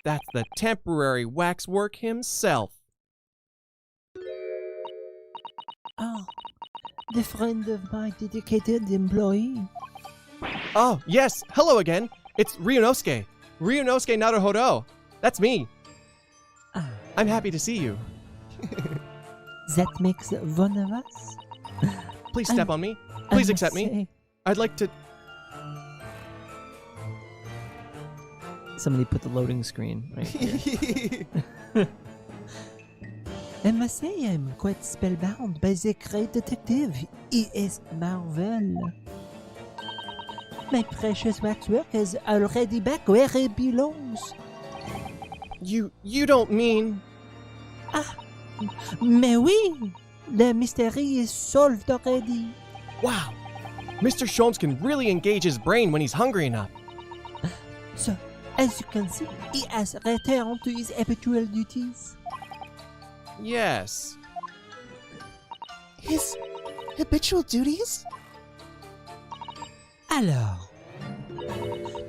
that's the temporary waxwork himself. Oh, the friend of my dedicated employee. Oh, yes. Hello again. It's Ryunosuke. Ryunosuke Naruhodo. That's me. I'm happy to see you. That makes one of us. Please step on me. Please accept me. I'd like to... Somebody put the loading screen right here. I must say I'm quite spellbound by the great detective. He is Marvel. My precious waxwork is already back where it belongs. You don't mean... Ah, mais oui! The mystery is solved already. Wow. Mr. Sholmes can really engage his brain when he's hungry enough. So, as you can see, he has returned to his habitual duties. Yes. His habitual duties? Alors,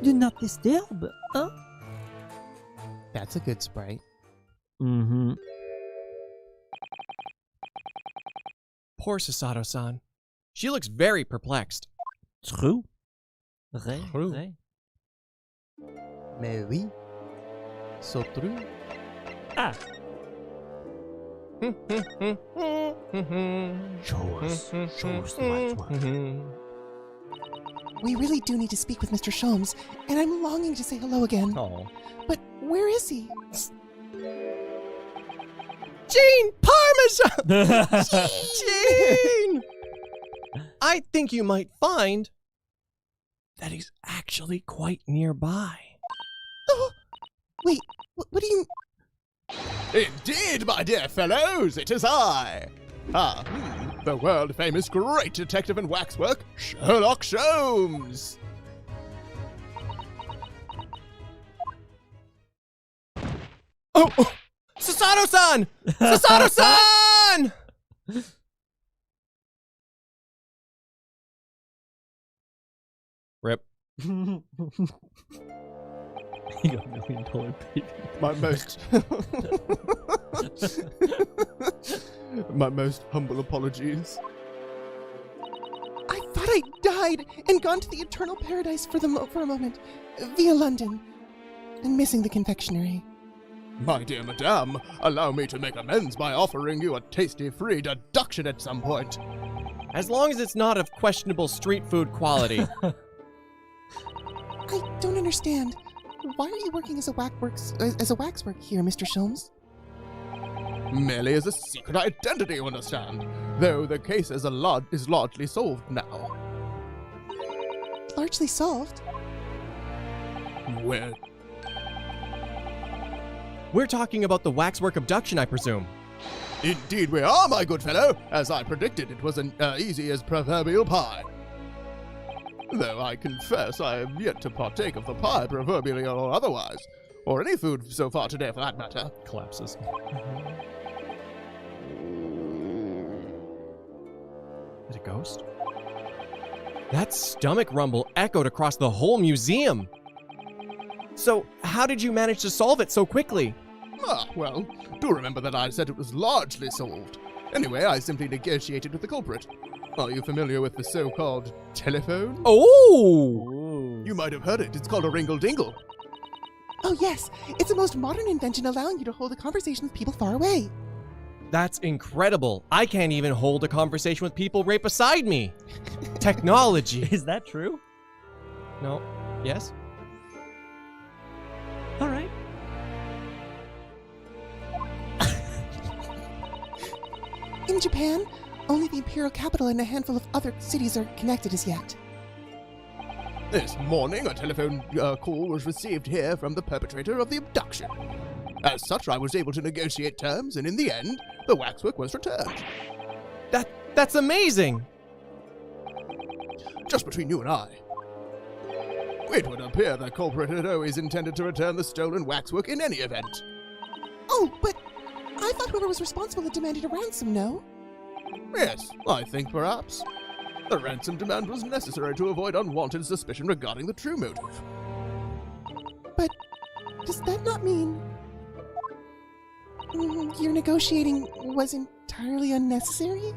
do not disturb, huh? That's a good sprite. Mm-hmm. Poor Susato-san. She looks very perplexed. True. True. Mais oui. So true. Ah. Show us the waxwork. We really do need to speak with Mr. Sholmes, and I'm longing to say hello again. Oh. But where is he? Gene Parmesan! Gene! I think you might find that he's actually quite nearby. Oh, wait, what do you... Indeed, my dear fellows, it is I. The world-famous great detective in waxwork, Sherlock Sholmes. Oh! Susato-san! Susato-san! Rip. You got $1 million baby. My most humble apologies. I thought I died and gone to the eternal paradise for a moment, via London, and missing the confectionery. My dear madame, allow me to make amends by offering you a tasty free deduction at some point. As long as it's not of questionable street food quality. I don't understand. Why are you working as a waxwork here, Mr. Sholmes? Merely as a secret identity, you understand. Though the case is largely solved now. Largely solved? Well, We're talking about the waxwork abduction, I presume. Indeed we are, my good fellow. As I predicted, it was easy as proverbial pie. Though I confess I have yet to partake of the pie, proverbially or otherwise. Or any food so far today, for that matter. Collapses. Is it a ghost? That stomach rumble echoed across the whole museum. So, how did you manage to solve it so quickly? Ah, well, do remember that I said it was largely solved. Anyway, I simply negotiated with the culprit. Are you familiar with the so-called telephone? Oh! You might have heard it. It's called a ringle-dingle. Oh yes, it's a most modern invention allowing you to hold a conversation with people far away. That's incredible. I can't even hold a conversation with people right beside me. Technology. Is that true? No. Yes? All right. In Japan, only the imperial capital and a handful of other cities are connected as yet. This morning, a telephone call was received here from the perpetrator of the abduction. As such, I was able to negotiate terms, and in the end, the waxwork was returned. That's amazing! Just between you and I. It would appear the culprit had always intended to return the stolen waxwork in any event. Oh, but I thought whoever was responsible had demanded a ransom, no? Yes, I think perhaps. The ransom demand was necessary to avoid unwanted suspicion regarding the true motive. But does that not mean your negotiating was entirely unnecessary?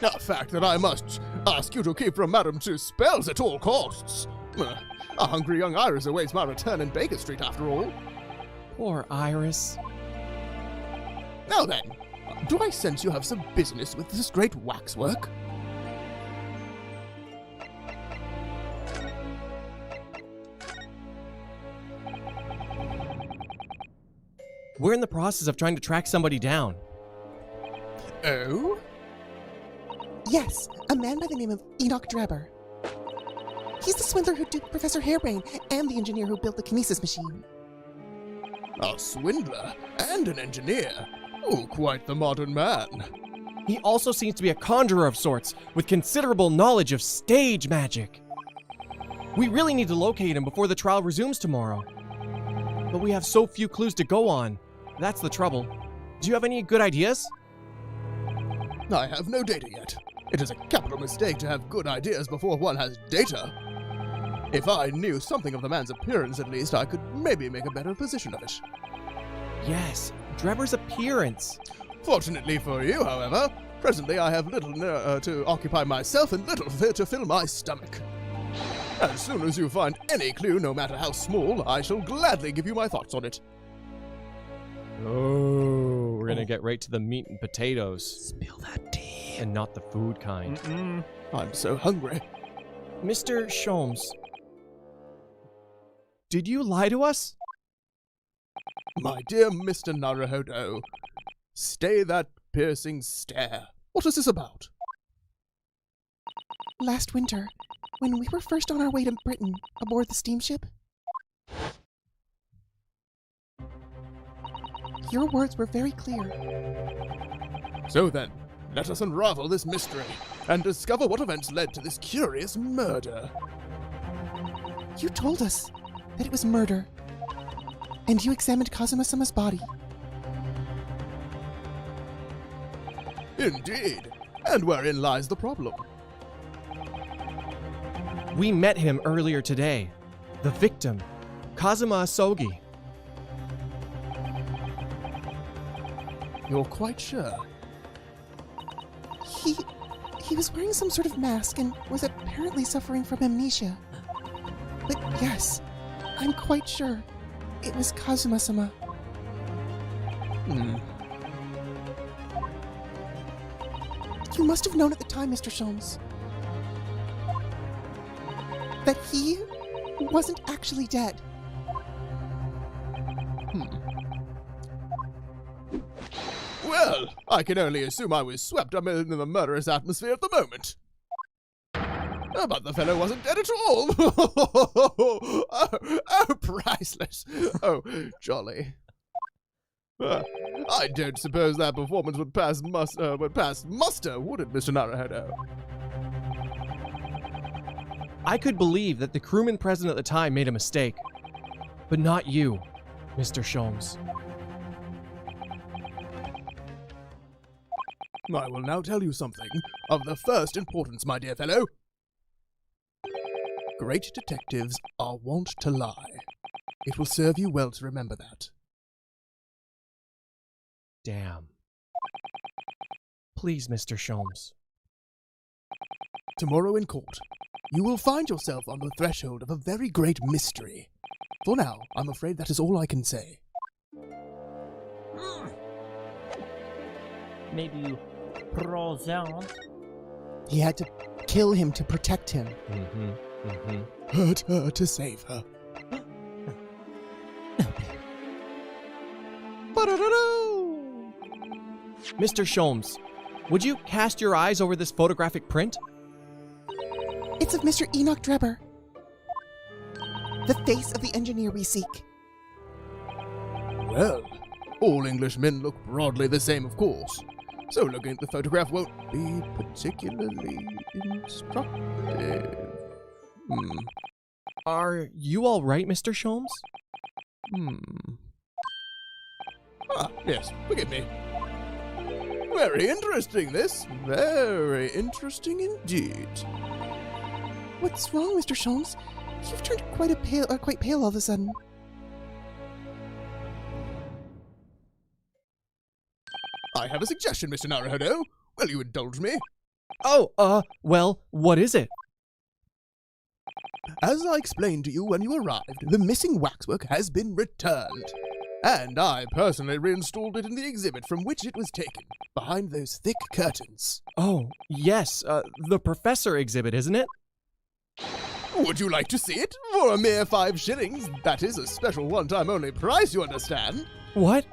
A fact that I must ask you to keep from Madame Tu's spells at all costs. A hungry young Iris awaits my return in Baker Street after all. Poor Iris. Now then, do I sense you have some business with this great waxwork? We're in the process of trying to track somebody down. Oh? Yes, a man by the name of Enoch Drebber. He's the swindler who duped Professor Hairbrain and the engineer who built the kinesis machine. A swindler and an engineer. Oh, quite the modern man. He also seems to be a conjurer of sorts, with considerable knowledge of stage magic. We really need to locate him before the trial resumes tomorrow. But we have so few clues to go on. That's the trouble. Do you have any good ideas? I have no data yet. It is a capital mistake to have good ideas before one has data. If I knew something of the man's appearance, at least, I could maybe make a better position of it. Yes, Drebber's appearance. Fortunately for you, however, presently I have little to occupy myself and little to fill my stomach. As soon as you find any clue, no matter how small, I shall gladly give you my thoughts on it. Oh, we're gonna get right to the meat and potatoes. Spill that tea. And not the food kind. I'm so hungry. Mr. Sholmes, did you lie to us? My dear Mr. Naruhodo, stay that piercing stare. What is this about? Last winter, when we were first on our way to Britain aboard the steamship, your words were very clear. So then, let us unravel this mystery and discover what events led to this curious murder. You told us that it was murder, and you examined Kazuma-sama's body. Indeed, and wherein lies the problem? We met him earlier today. The victim, Kazuma Asogi. You're quite sure? He was wearing some sort of mask and was apparently suffering from amnesia. But yes, I'm quite sure it was Kazuma-sama. You must have known at the time, Mr. Sholmes, that he wasn't actually dead. Well, I can only assume I was swept up in the murderous atmosphere of the moment. But the fellow wasn't dead at all. oh, priceless. Oh, jolly. I don't suppose that performance would pass muster, would it, Mr. Naruhodo? I could believe that the crewman present at the time made a mistake. But not you, Mr. Sholmes. I will now tell you something of the first importance, my dear fellow. Great detectives are wont to lie. It will serve you well to remember that. Damn. Please, Mr. Sholmes. Tomorrow in court, you will find yourself on the threshold of a very great mystery. For now, I'm afraid that is all I can say. Maybe Prozant. He had to kill him to protect him. Hurt her to save her. Mr. Sholmes, would you cast your eyes over this photographic print? It's of Mr. Enoch Drebber. The face of the engineer we seek. Well, all Englishmen look broadly the same, of course. So looking at the photograph won't be particularly instructive. Are you all right, Mr. Sholmes? Ah, yes, forgive me. Very interesting, this. Very interesting indeed. What's wrong, Mr. Sholmes? You've turned quite pale all of a sudden. I have a suggestion, Mr. Naruhodo. Will you indulge me? Oh, well, what is it? As I explained to you when you arrived, the missing waxwork has been returned. And I personally reinstalled it in the exhibit from which it was taken, behind those thick curtains. Oh, yes, the Professor exhibit, isn't it? Would you like to see it? For a mere 5 shillings. That is a special one-time only price, you understand? What?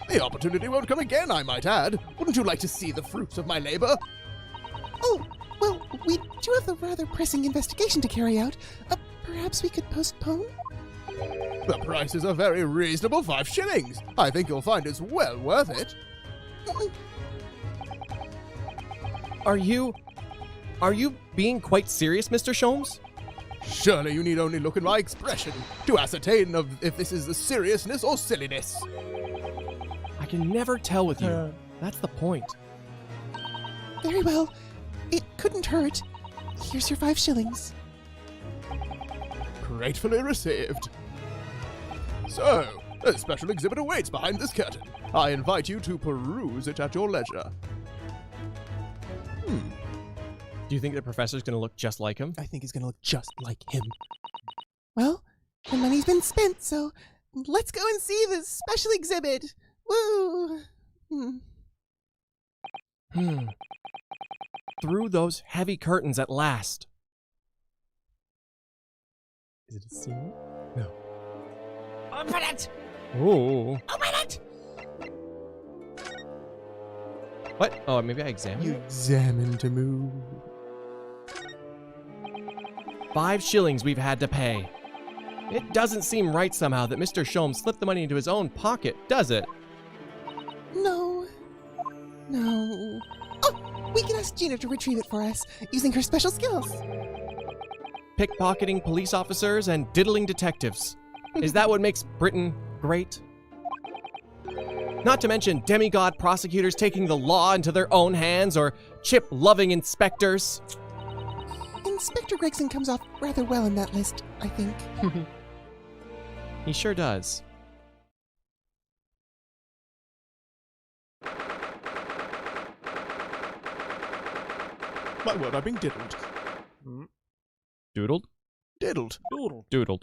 The opportunity won't come again, I might add. Wouldn't you like to see the fruits of my labor? Oh, well, we do have a rather pressing investigation to carry out. Perhaps we could postpone? The price is a very reasonable 5 shillings. I think you'll find it's well worth it. Are you being quite serious, Mr. Sholmes? Surely you need only look at my expression to ascertain if this is the seriousness or silliness. I can never tell with you. That's the point. Very well. It couldn't hurt. Here's your 5 shillings. Gratefully received. So, a special exhibit awaits behind this curtain. I invite you to peruse it at your leisure. Do you think the Professor's going to look just like him? I think he's going to look just like him. Well, the money's been spent, so let's go and see the special exhibit. Woo! Through those heavy curtains at last. Is it a scene? No. Open it! Oh. Open it! What? Oh, maybe I examined You it? examine to move. 5 shillings we've had to pay. It doesn't seem right somehow that Mr. Sholmes slipped the money into his own pocket, does it? No. Oh, we can ask Gina to retrieve it for us, using her special skills. Pickpocketing police officers and diddling detectives. Is that what makes Britain great? Not to mention demigod prosecutors taking the law into their own hands, or chip-loving inspectors. Inspector Gregson comes off rather well in that list, I think. He sure does. My word, I've been diddled. Doodled? Diddled. Doodled.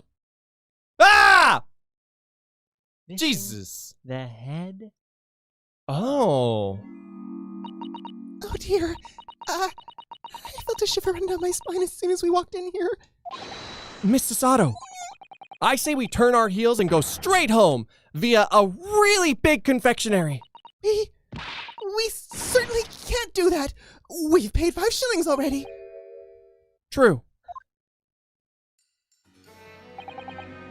Ah! Missing Jesus. The head? Oh. Oh dear. I felt a shiver run down my spine as soon as we walked in here. Miss Sasato, I say we turn our heels and go straight home via a really big confectionery. We certainly can't do that. We've paid 5 shillings already. True.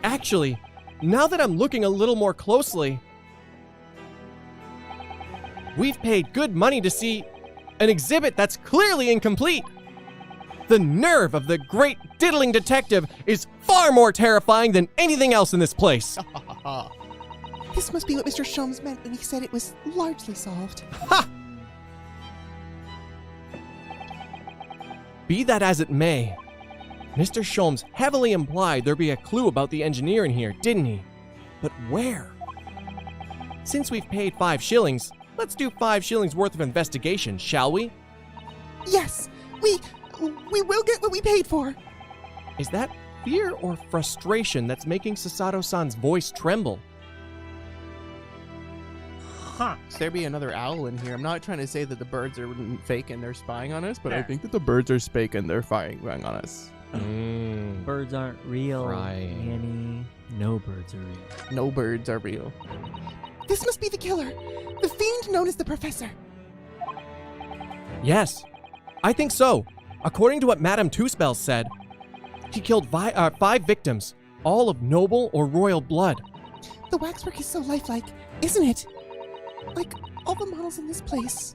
Actually, now that I'm looking a little more closely, we've paid good money to see an exhibit that's clearly incomplete. The nerve of the great diddling detective is far more terrifying than anything else in this place. This must be what Mr. Sholmes meant when he said it was largely solved. Ha! Be that as it may, Mr. Sholmes heavily implied there be a clue about the engineer in here, didn't he? But where? Since we've paid 5 shillings, let's do 5 shillings worth of investigation, shall we? Yes, we will get what we paid for. Is that fear or frustration that's making Sasato-san's voice tremble? Huh. There be another owl in here. I'm not trying to say that the birds are fake and they're spying on us, but I Yeah. think that the birds are fake and they're spying on us. Birds aren't real, Right. Annie. No birds are real. No birds are real. This must be the killer, the fiend known as the Professor. Yes, I think so. According to what Madame Two-Spells said, he killed 5 victims, all of noble or royal blood. The waxwork is so lifelike, isn't it? Like all the models in this place.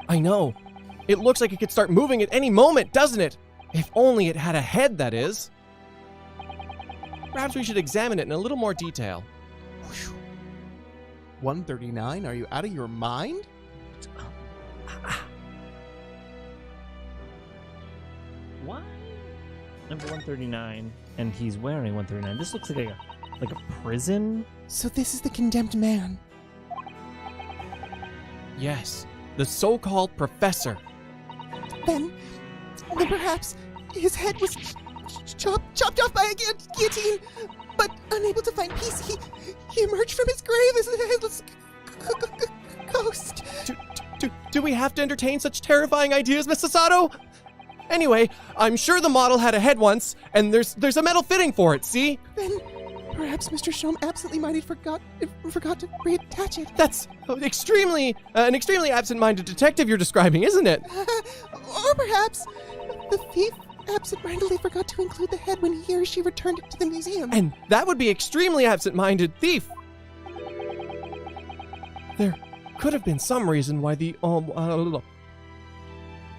I know. It looks like it could start moving at any moment, doesn't it? If only it had a head, that is. Perhaps we should examine it in a little more detail. 139? Are you out of your mind? Why? Number 139, and he's wearing 139. This looks like a prison. So this is the condemned man. Yes, the so-called professor. Then perhaps his head was chopped off by a guillotine, but unable to find peace, he emerged from his grave as a headless ghost. Do we have to entertain such terrifying ideas, Miss Sasato? Anyway, I'm sure the model had a head once, and there's a metal fitting for it, see? Then perhaps Mr. Sholmes absently-minded forgot to reattach it. That's an extremely absent-minded detective you're describing, isn't it? Or perhaps the thief absent-mindedly forgot to include the head when he or she returned it to the museum. And that would be extremely absent-minded thief. There could have been some reason why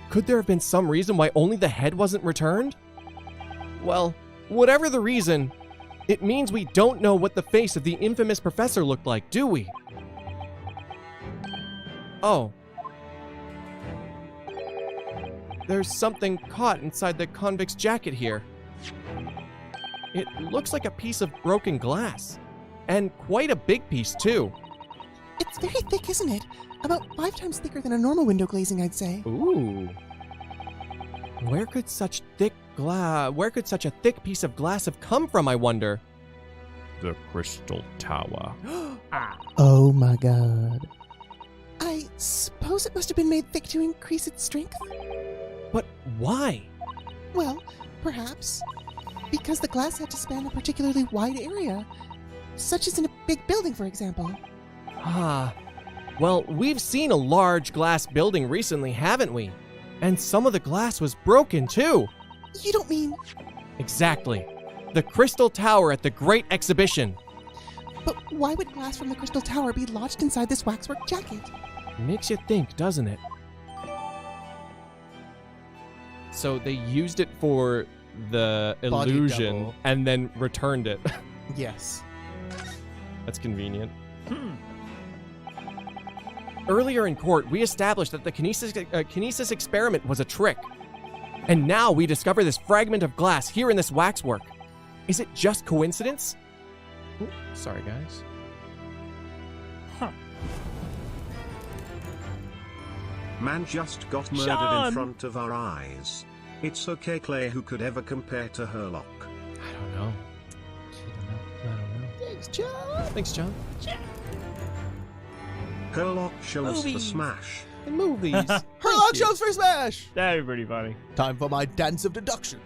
Could there have been some reason why only the head wasn't returned? Well, whatever the reason, it means we don't know what the face of the infamous professor looked like, do we? Oh. There's something caught inside the convict's jacket here. It looks like a piece of broken glass. And quite a big piece, too. It's very thick, isn't it? About 5 times thicker than a normal window glazing, I'd say. Ooh. Where could such a thick piece of glass have come from, I wonder? The Crystal Tower. Oh my god. I suppose it must have been made thick to increase its strength? But why? Well, perhaps because the glass had to span a particularly wide area, such as in a big building, for example. Ah. Well, we've seen a large glass building recently, haven't we? And some of the glass was broken, too. You don't mean... Exactly. The Crystal Tower at the Great Exhibition. But why would glass from the Crystal Tower be lodged inside this waxwork jacket? Makes you think, doesn't it? So they used it for the Body illusion double. and then returned it. Yes. That's convenient. Earlier in court, we established that the kinesis experiment was a trick. And now we discover this fragment of glass here in this waxwork. Is it just coincidence? Ooh, sorry, guys. Man just got murdered Sean! in front of our eyes. It's okay, Clay. Who could ever compare to Herlock? I don't know. I don't know. Thanks, John. Thanks, John. Herlock shows the Movies. smash. And movies. Herlock shows for Smash! That'd be pretty funny. Time for my dance of deduction.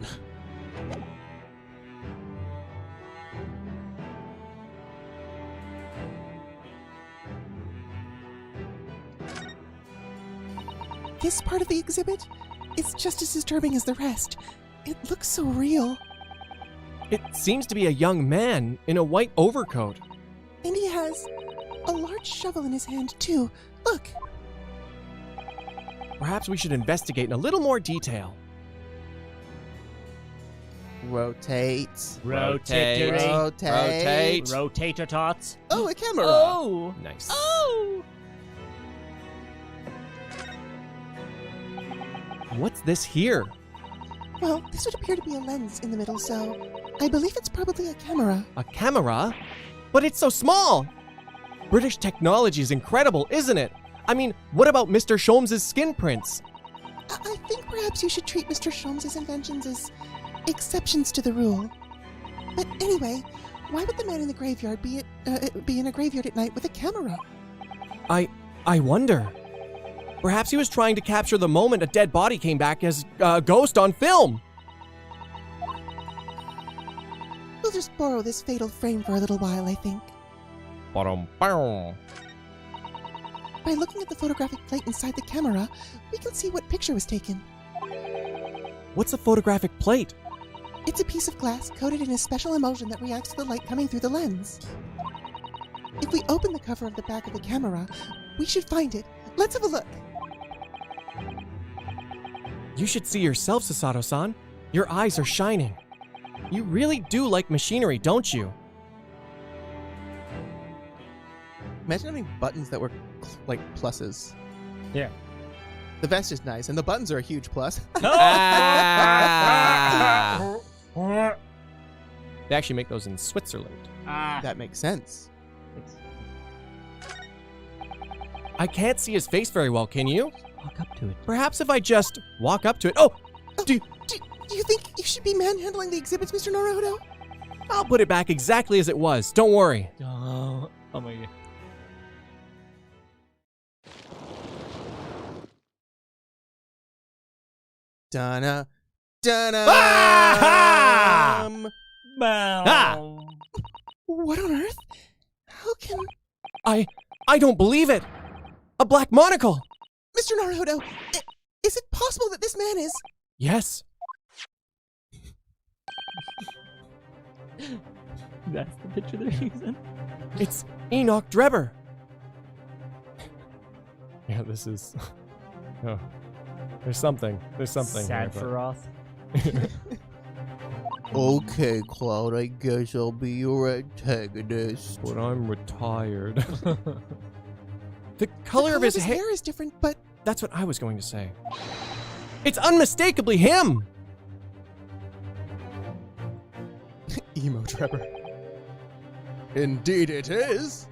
This part of the exhibit is just as disturbing as the rest. It looks so real. It seems to be a young man in a white overcoat. And he has a large shovel in his hand, too. Look. Perhaps we should investigate in a little more detail. Rotate. Rotate. Rotate. Rotator tots. Oh, a camera. Oh. Nice. Oh. What's this here? Well, this would appear to be a lens in the middle, so I believe it's probably a camera. A camera? But it's so small! British technology is incredible, isn't it? I mean, what about Mr. Sholmes' skin prints? I think perhaps you should treat Mr. Sholmes' inventions as exceptions to the rule. But anyway, why would the man in the graveyard be in a graveyard at night with a camera? I wonder. Perhaps he was trying to capture the moment a dead body came back as a ghost on film. We'll just borrow this fatal frame for a little while, I think. Ba-dum-bow. By looking at the photographic plate inside the camera, we can see what picture was taken. What's a photographic plate? It's a piece of glass coated in a special emulsion that reacts to the light coming through the lens. If we open the cover of the back of the camera, we should find it. Let's have a look. You should see yourself, Sasato-san. Your eyes are shining. You really do like machinery, don't you? Imagine having buttons that were like pluses. Yeah. The vest is nice, and the buttons are a huge plus. Ah! They actually make those in Switzerland. That makes sense. I can't see his face very well, can you? Walk up to it. Perhaps if I just walk up to it. Oh! Do you think you should be manhandling the exhibits, Mr. Naruto? I'll put it back exactly as it was. Don't worry. Oh my god. Donna. Donna. Ah! Ah! What on earth? How can... I don't believe it. A black monocle. Mr. Naruto, is it possible that this man is... Yes. That's the picture they're using. It's Enoch Drebber. Yeah, this is... Oh. There's something. Sad here, for Roth. Okay, Cloud, I guess I'll be your antagonist. But I'm retired. The color of his hair is different, but... That's what I was going to say. It's unmistakably him! Emo Trevor. Indeed it is.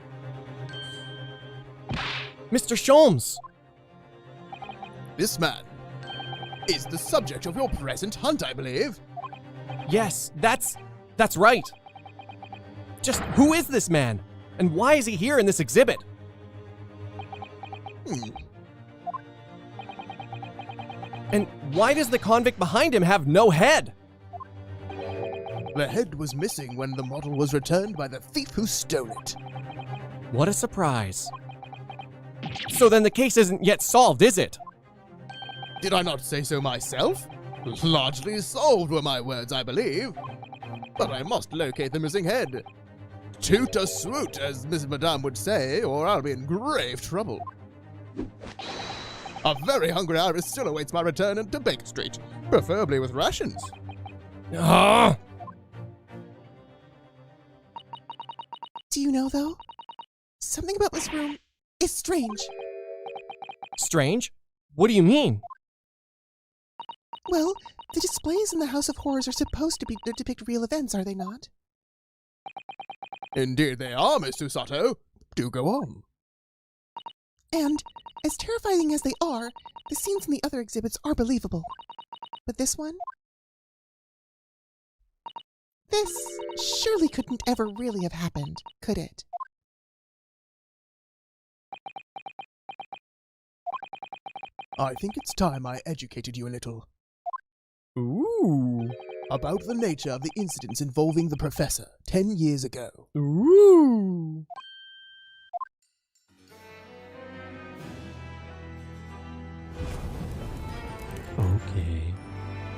Mr. Sholmes! This man is the subject of your present hunt, I believe. Yes, that's right. Just who is this man? And why is he here in this exhibit? And why does the convict behind him have no head? The head was missing when the model was returned by the thief who stole it. What a surprise. So then the case isn't yet solved, is it? Did I not say so myself? Largely solved were my words, I believe. But I must locate the missing head. Toot or swoot, as Miss Madame would say, or I'll be in grave trouble. A very hungry iris still awaits my return to Baker Street, preferably with rations. Ah! Do you know, though? Something about this room is strange. Strange? What do you mean? Well, the displays in the House of Horrors are supposed to depict real events, are they not? Indeed they are, Miss Susato. Do go on. And, as terrifying as they are, the scenes in the other exhibits are believable. But this one? This surely couldn't ever really have happened, could it? I think it's time I educated you a little. Ooh. About the nature of the incidents involving the professor 10 years ago. Ooh. Okay.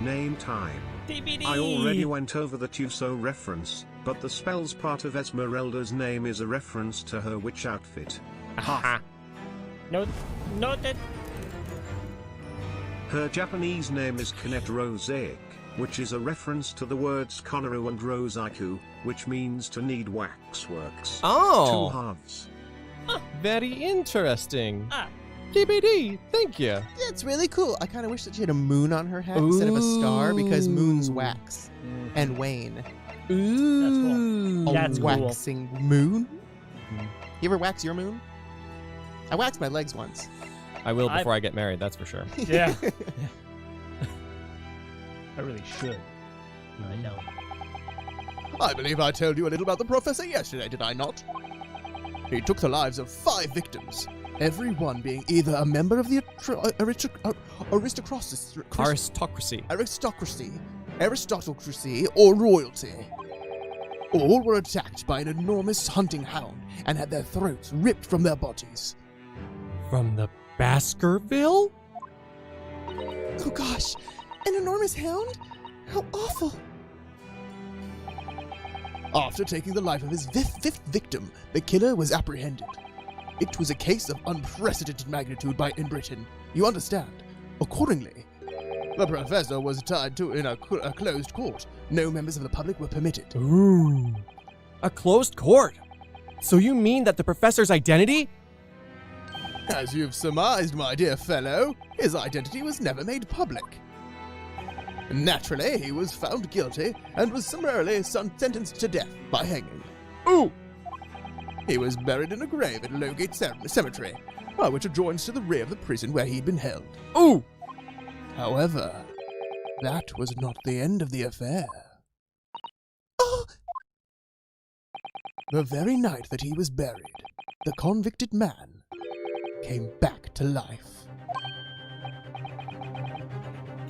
Name time. TBD. I already went over the Tuso reference, but the spells part of Esmeralda's name is a reference to her witch outfit. Aha. Noted. Her Japanese name is Kanet Rosaic, which is a reference to the words Konaru and Rosaiku, which means to need waxworks. Oh. 2 halves. Very interesting. Ah. TBD, thank you. Yeah, it's really cool. I kind of wish that she had a moon on her head instead of a star because moons wax and wane. Ooh. That's cool. Waxing moon? You ever wax your moon? I waxed my legs once. I will before I get married, that's for sure. Yeah. I really should. I don't. I believe I told you a little about the professor yesterday, did I not? He took the lives of 5 victims, every one being either a member of the aristocracy, or royalty. All were attacked by an enormous hunting hound and had their throats ripped from their bodies. From the Baskerville? Oh gosh, an enormous hound? How awful. After taking the life of his fifth victim, the killer was apprehended. It was a case of unprecedented magnitude in Britain, you understand. Accordingly, the professor was tied to in a closed court. No members of the public were permitted. Ooh. A closed court? So you mean that the professor's identity? As you've surmised, my dear fellow, his identity was never made public. Naturally, he was found guilty and was summarily sentenced to death by hanging. Ooh! He was buried in a grave at Lowgate Cemetery, which adjoins to the rear of the prison where he'd been held. Ooh! However, that was not the end of the affair. Oh! The very night that he was buried, the convicted man came back to life.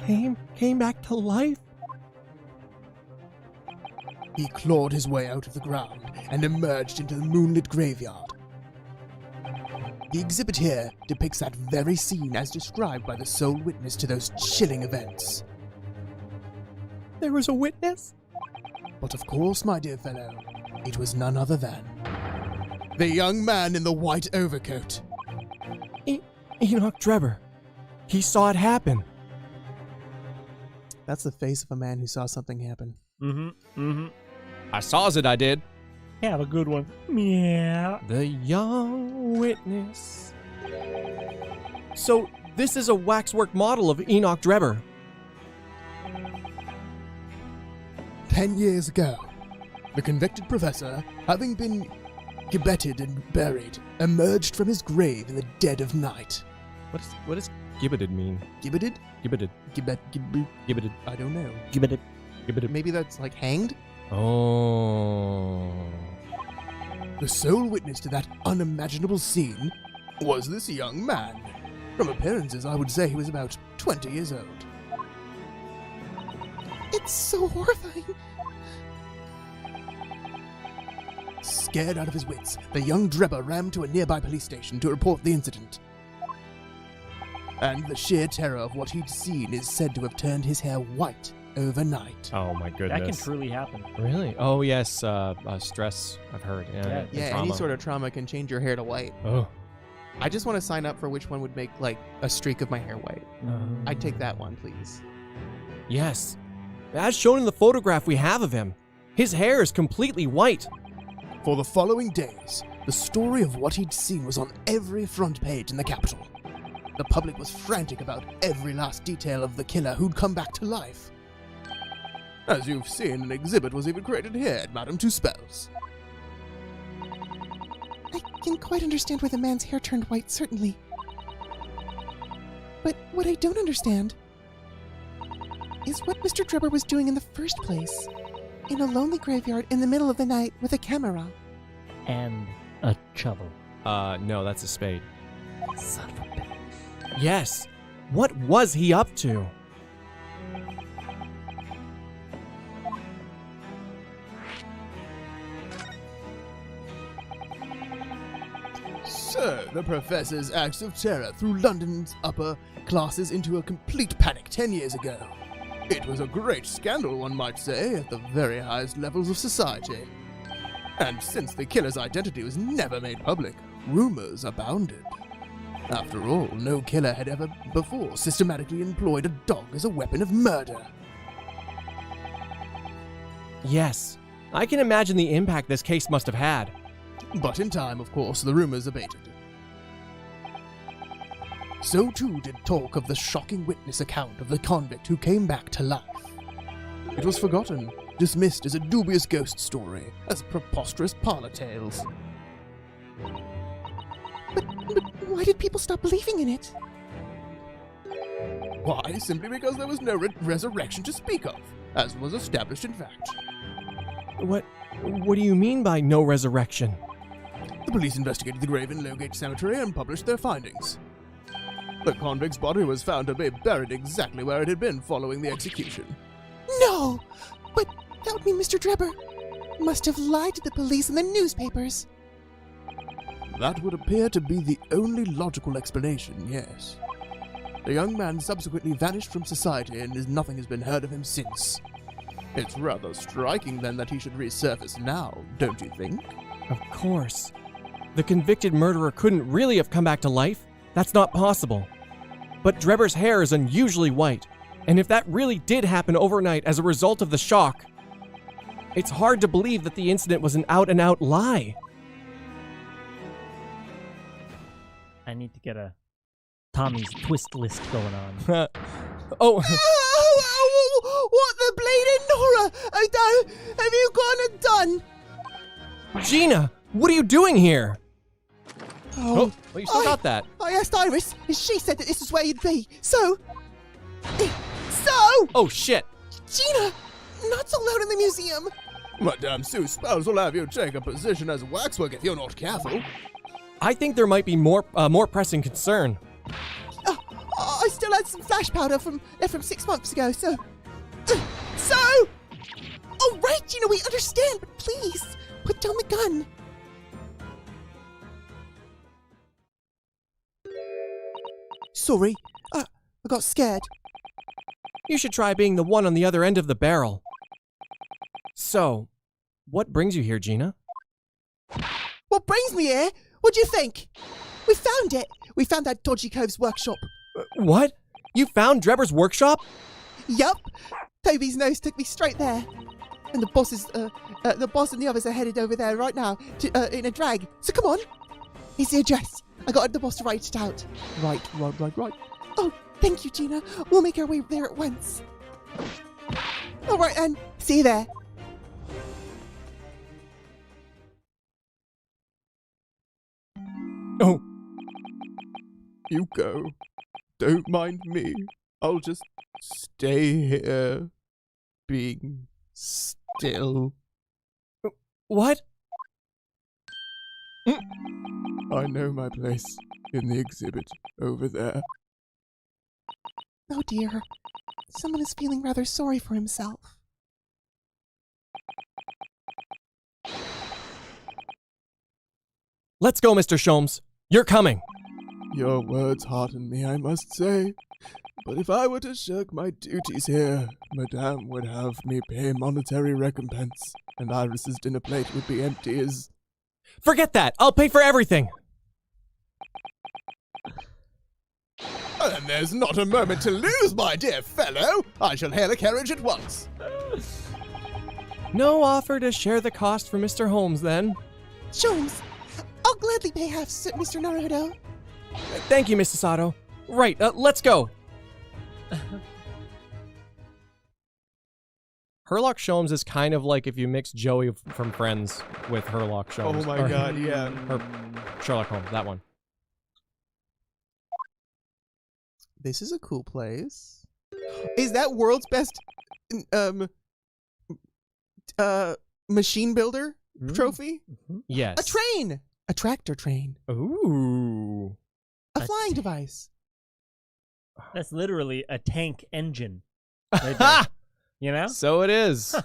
Came back to life? He clawed his way out of the ground and emerged into the moonlit graveyard. The exhibit here depicts that very scene as described by the sole witness to those chilling events. There was a witness? But of course, my dear fellow, it was none other than the young man in the white overcoat. Enoch Drebber. He saw it happen. That's the face of a man who saw something happen. I saws it, I did. Have a good one. Yeah. The young witness. So, this is a waxwork model of Enoch Drebber. 10 years ago, the convicted professor, having been gibbeted and buried, emerged from his grave in the dead of night. What does gibbeted mean? Gibbeted? Gibbeted. Gibbeted. I don't know. Gibbeted. Gibbeted. Maybe that's like hanged? Oh. The sole witness to that unimaginable scene was this young man. From appearances, I would say he was about 20 years old. It's so horrifying. Scared out of his wits, the young Drebber ran to a nearby police station to report the incident. And the sheer terror of what he'd seen is said to have turned his hair white overnight. Oh my goodness. That can truly happen. Really? Oh yes, stress, I've heard. Yeah, trauma. any sort of trauma can change your hair to white. Oh. I just want to sign up for which one would make, like, a streak of my hair white. I'd take that one, please. Yes. As shown in the photograph we have of him, his hair is completely white. For the following days, the story of what he'd seen was on every front page in the capital. The public was frantic about every last detail of the killer who'd come back to life. As you've seen, an exhibit was even created here at Madame Two Spells. I can quite understand why the man's hair turned white, certainly. But what I don't understand is what Mr. Drebber was doing in the first place. In a lonely graveyard in the middle of the night with a camera. And a shovel. No, that's a spade. Son of a bitch. Yes. What was he up to? So, the professor's acts of terror threw London's upper classes into a complete panic 10 years ago. It was a great scandal, one might say, at the very highest levels of society. And since the killer's identity was never made public, rumors abounded. After all, no killer had ever before systematically employed a dog as a weapon of murder. Yes, I can imagine the impact this case must have had. But in time, of course, the rumors abated. So too did talk of the shocking witness account of the convict who came back to life. It was forgotten, dismissed as a dubious ghost story, as preposterous parlor tales. But why did people stop believing in it? Why? Simply because there was no resurrection to speak of, as was established in fact. What do you mean by no resurrection? The police investigated the grave in Lowgate Cemetery and published their findings. The convict's body was found to be buried exactly where it had been following the execution. No! But that would mean Mr. Drebber must have lied to the police and the newspapers. That would appear to be the only logical explanation, yes. The young man subsequently vanished from society and nothing has been heard of him since. It's rather striking then that he should resurface now, don't you think? Of course. The convicted murderer couldn't really have come back to life. That's not possible. But Drebber's hair is unusually white, and if that really did happen overnight as a result of the shock, it's hard to believe that the incident was an out-and-out lie. I need to get a Tommy's twist list going on. Oh. What the bleeding horror? Have you gone and done? Gina, what are you doing here? Oh, well, you still got that. I asked Iris, and she said that this is where you'd be. So... Oh, shit. Gina, not so loud in the museum. Madame Sue Spells will have you take a position as waxwork if you're not careful. I think there might be more pressing concern. I still had some flash powder from 6 months ago, so... All right, Gina, we understand, but please, put down the gun. Sorry, I got scared. You should try being the one on the other end of the barrel. So, what brings you here, Gina? What brings me here? What do you think? We found it. We found that dodgy cove's workshop. What? You found Drebber's workshop? Yup. Toby's nose took me straight there. And the boss and the others are headed over there right now in a drag. So come on. Here's the address. I got the boss to write it out. Right. Oh, thank you, Gina. We'll make our way there at once. All right, then. See you there. Oh. You go. Don't mind me. I'll just stay here, being still. What? I know my place in the exhibit over there. Oh dear. Someone is feeling rather sorry for himself. Let's go, Mr. Sholmes. You're coming. Your words hearten me, I must say. But if I were to shirk my duties here, Madame would have me pay monetary recompense, and Iris's dinner plate would be empty as... Forget that! I'll pay for everything! And there's not a moment to lose, my dear fellow! I shall hail a carriage at once. No offer to share the cost for Mr. Holmes, then? Sholmes, I'll gladly pay half, Mr. Naruto. Thank you, Mrs. Sato. Right, let's go. Herlock Sholmes is kind of like if you mix Joey from Friends with Herlock Sholmes. Oh my god, yeah. Or Sherlock Holmes, that one. This is a cool place. Is that world's best machine builder trophy? Mm-hmm. Yes. A train! A tractor train. Ooh. A flying device. That's literally a tank engine. Right there. You know? So it is.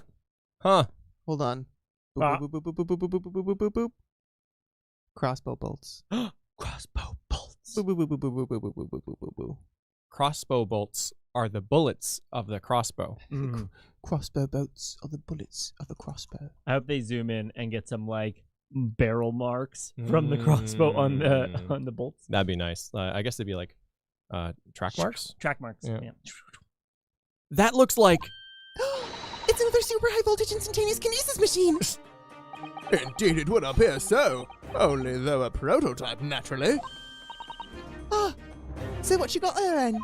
Huh. Hold on. Boop, boop, boop, boop, boop, boop, boop, boop, boop, boop, boop. Crossbow bolts. Crossbow bolts. Boop, boop, boop, boop, boop, boop, boop, boop, boop, boop, boop. Crossbow bolts are the bullets of the crossbow. Crossbow bolts are the bullets of the crossbow. I hope they zoom in and get some like barrel marks from the crossbow on the bolts. That'd be nice. I guess they'd be like track marks. Track marks. Yeah. Yeah. That looks like. It's another super high voltage instantaneous kinesis machine! Indeed, it would appear so. Only though a prototype, naturally. Ah, so what you got there, then?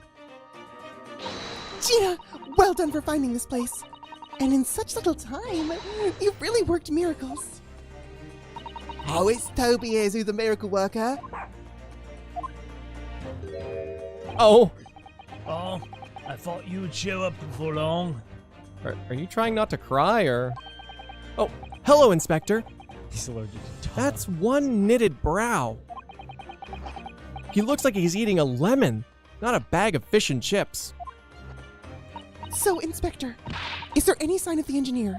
Gina, well done for finding this place. And in such little time, you've really worked miracles. Oh, it's Toby here who's the miracle worker. Oh, Oh, I thought you would show up before long. are you trying not to cry or? Oh, hello, Inspector. He's allergic to tar. That's one knitted brow. He looks like he's eating a lemon, not a bag of fish and chips. So, Inspector, is there any sign of the engineer?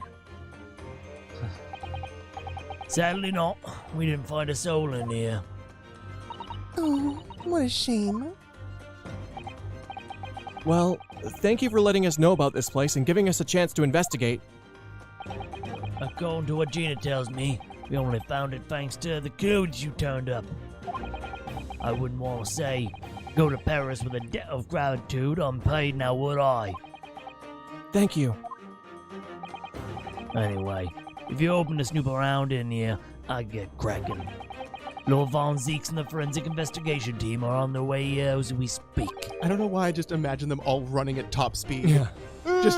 Sadly not. We didn't find a soul in here. Oh, what a shame. Well, thank you for letting us know about this place and giving us a chance to investigate. According to what Gina tells me, we only found it thanks to the codes you turned up. I wouldn't want to say, go to Paris with a debt of gratitude unpaid, now would I? Thank you. Anyway, if you're open to snoop around in here, I'd get cracking. Lord Von Zeeks and the forensic investigation team are on their way here as we speak. I don't know why I just imagine them all running at top speed. Yeah. Just.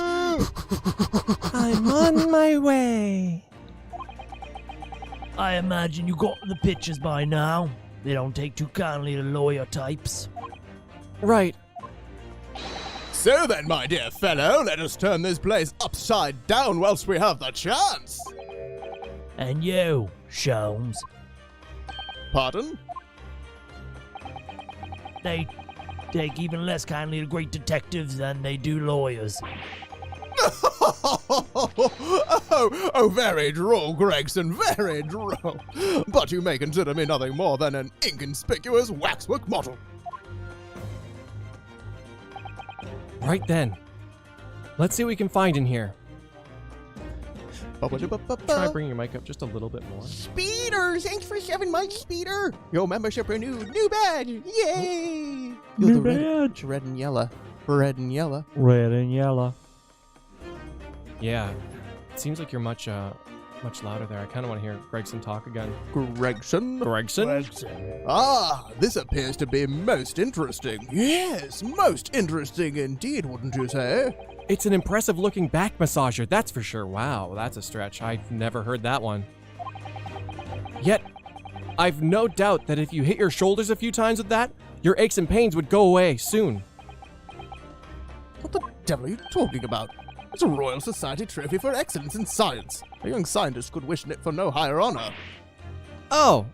I'm on my way. I imagine you got the pictures by now. They don't take too kindly to lawyer types. Right. So then, my dear fellow, let us turn this place upside down whilst we have the chance. And you, Sholmes, Pardon? they take even less kindly to great detectives than they do lawyers. Oh, very droll, Gregson, very droll. But you may consider me nothing more than an inconspicuous waxwork model. Right then. Let's see what we can find in here. Try bringing your mic up just a little bit more. Speeder! Thanks for 7 months, Speeder! Your membership renewed. New badge! Yay! New badge. Red and yellow. Red and yellow. Red and yellow. Yeah. It seems like you're much louder there. I kind of want to hear Gregson talk again. Gregson? Gregson? Ah, this appears to be most interesting. Yes, most interesting indeed, wouldn't you say? It's an impressive looking back massager, that's for sure. Wow, that's a stretch. I've never heard that one. Yet, I've no doubt that if you hit your shoulders a few times with that, your aches and pains would go away soon. What the devil are you talking about? It's a Royal Society trophy for excellence in science. A young scientist could wish it for no higher honor. Oh.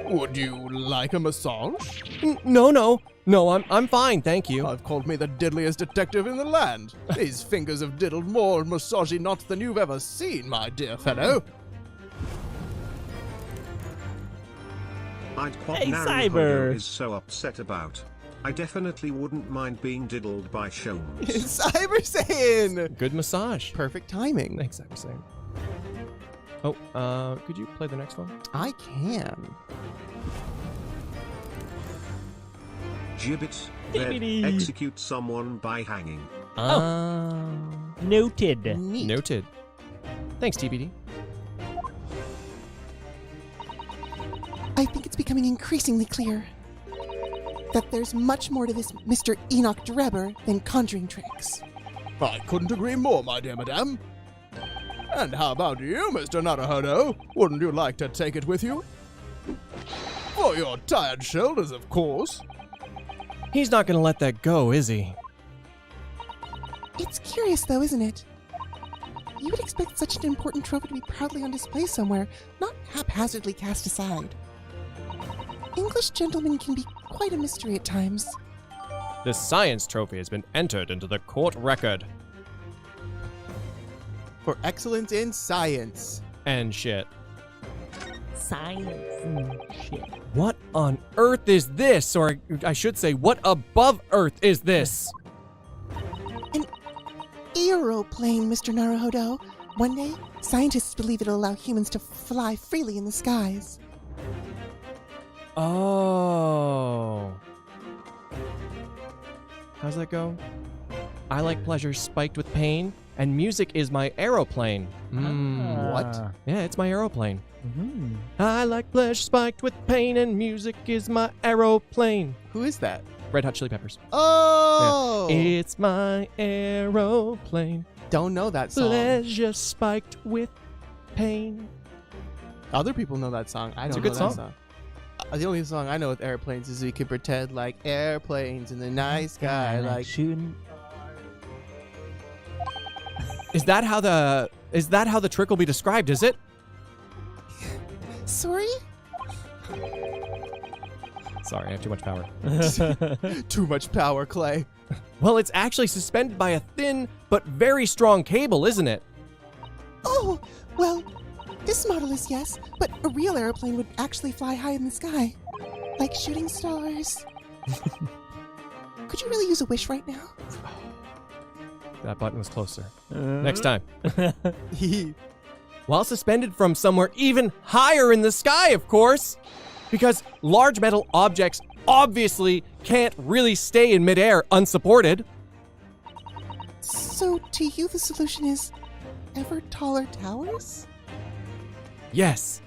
Would you like a massage? No, I'm fine, thank you. I've called me the diddliest detective in the land. These fingers have diddled more massagey knots than you've ever seen, my dear fellow. I'd what Hey, Naruhodo Cyber. is so upset about. I definitely wouldn't mind being diddled by Sholmes. Cyber Saiyan! Good massage. Perfect timing. Thanks, Cyber Saiyan. Oh, could you play the next one? I can. Gibbet, Gibbety. then execute someone by hanging. Noted. Neat. Noted. Thanks, TBD. I think it's becoming increasingly clear that there's much more to this Mr. Enoch Drebber than conjuring tricks. I couldn't agree more, my dear madame. And how about you, Mr. Naruhodo? Wouldn't you like to take it with you? For your tired shoulders, of course. He's not gonna let that go, is he? It's curious, though, isn't it? You would expect such an important trophy to be proudly on display somewhere, not haphazardly cast aside. English gentlemen can be quite a mystery at times. This science trophy has been entered into the court record. For excellence in science. And shit. Science and shit. What on earth is this? Or I should say, what above earth is this? aeroplane, Mr. Naruhodo. One day, scientists believe it'll allow humans to fly freely in the skies. Oh. How's that go? I like pleasure spiked with pain, and music is my aeroplane. What? Yeah, it's my aeroplane. Mm-hmm. I like pleasure spiked with pain, and music is my aeroplane. Who is that? Red Hot Chili Peppers. Oh! Yeah. It's my aeroplane. Don't know that song. Pleasure spiked with pain. Other people know that song. I don't It's a know good that song. song. The only song I know with airplanes is we can pretend like airplanes in the night sky, like shooting. Is that how the trick will be described, is it? Sorry? Sorry, I have too much power. too much power, Clay. Well, it's actually suspended by a thin but very strong cable, isn't it? Oh, well, this model is yes, but a real airplane would actually fly high in the sky. Like shooting stars. Could you really use a wish right now? That button was closer. Next time. He While suspended from somewhere even higher in the sky, of course. Because large metal objects obviously can't really stay in midair unsupported. So, to you, the solution is ever taller towers? Yes.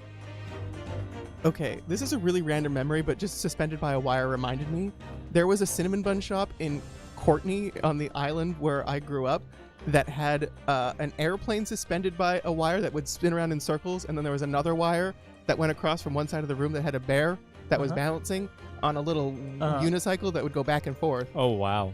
Okay, this is a really random memory, but just suspended by a wire reminded me. There was a cinnamon bun shop in Courtney on the island where I grew up that had an airplane suspended by a wire that would spin around in circles, and then there was another wire that went across from one side of the room that had a bear that was balancing on a little unicycle that would go back and forth. Oh, wow.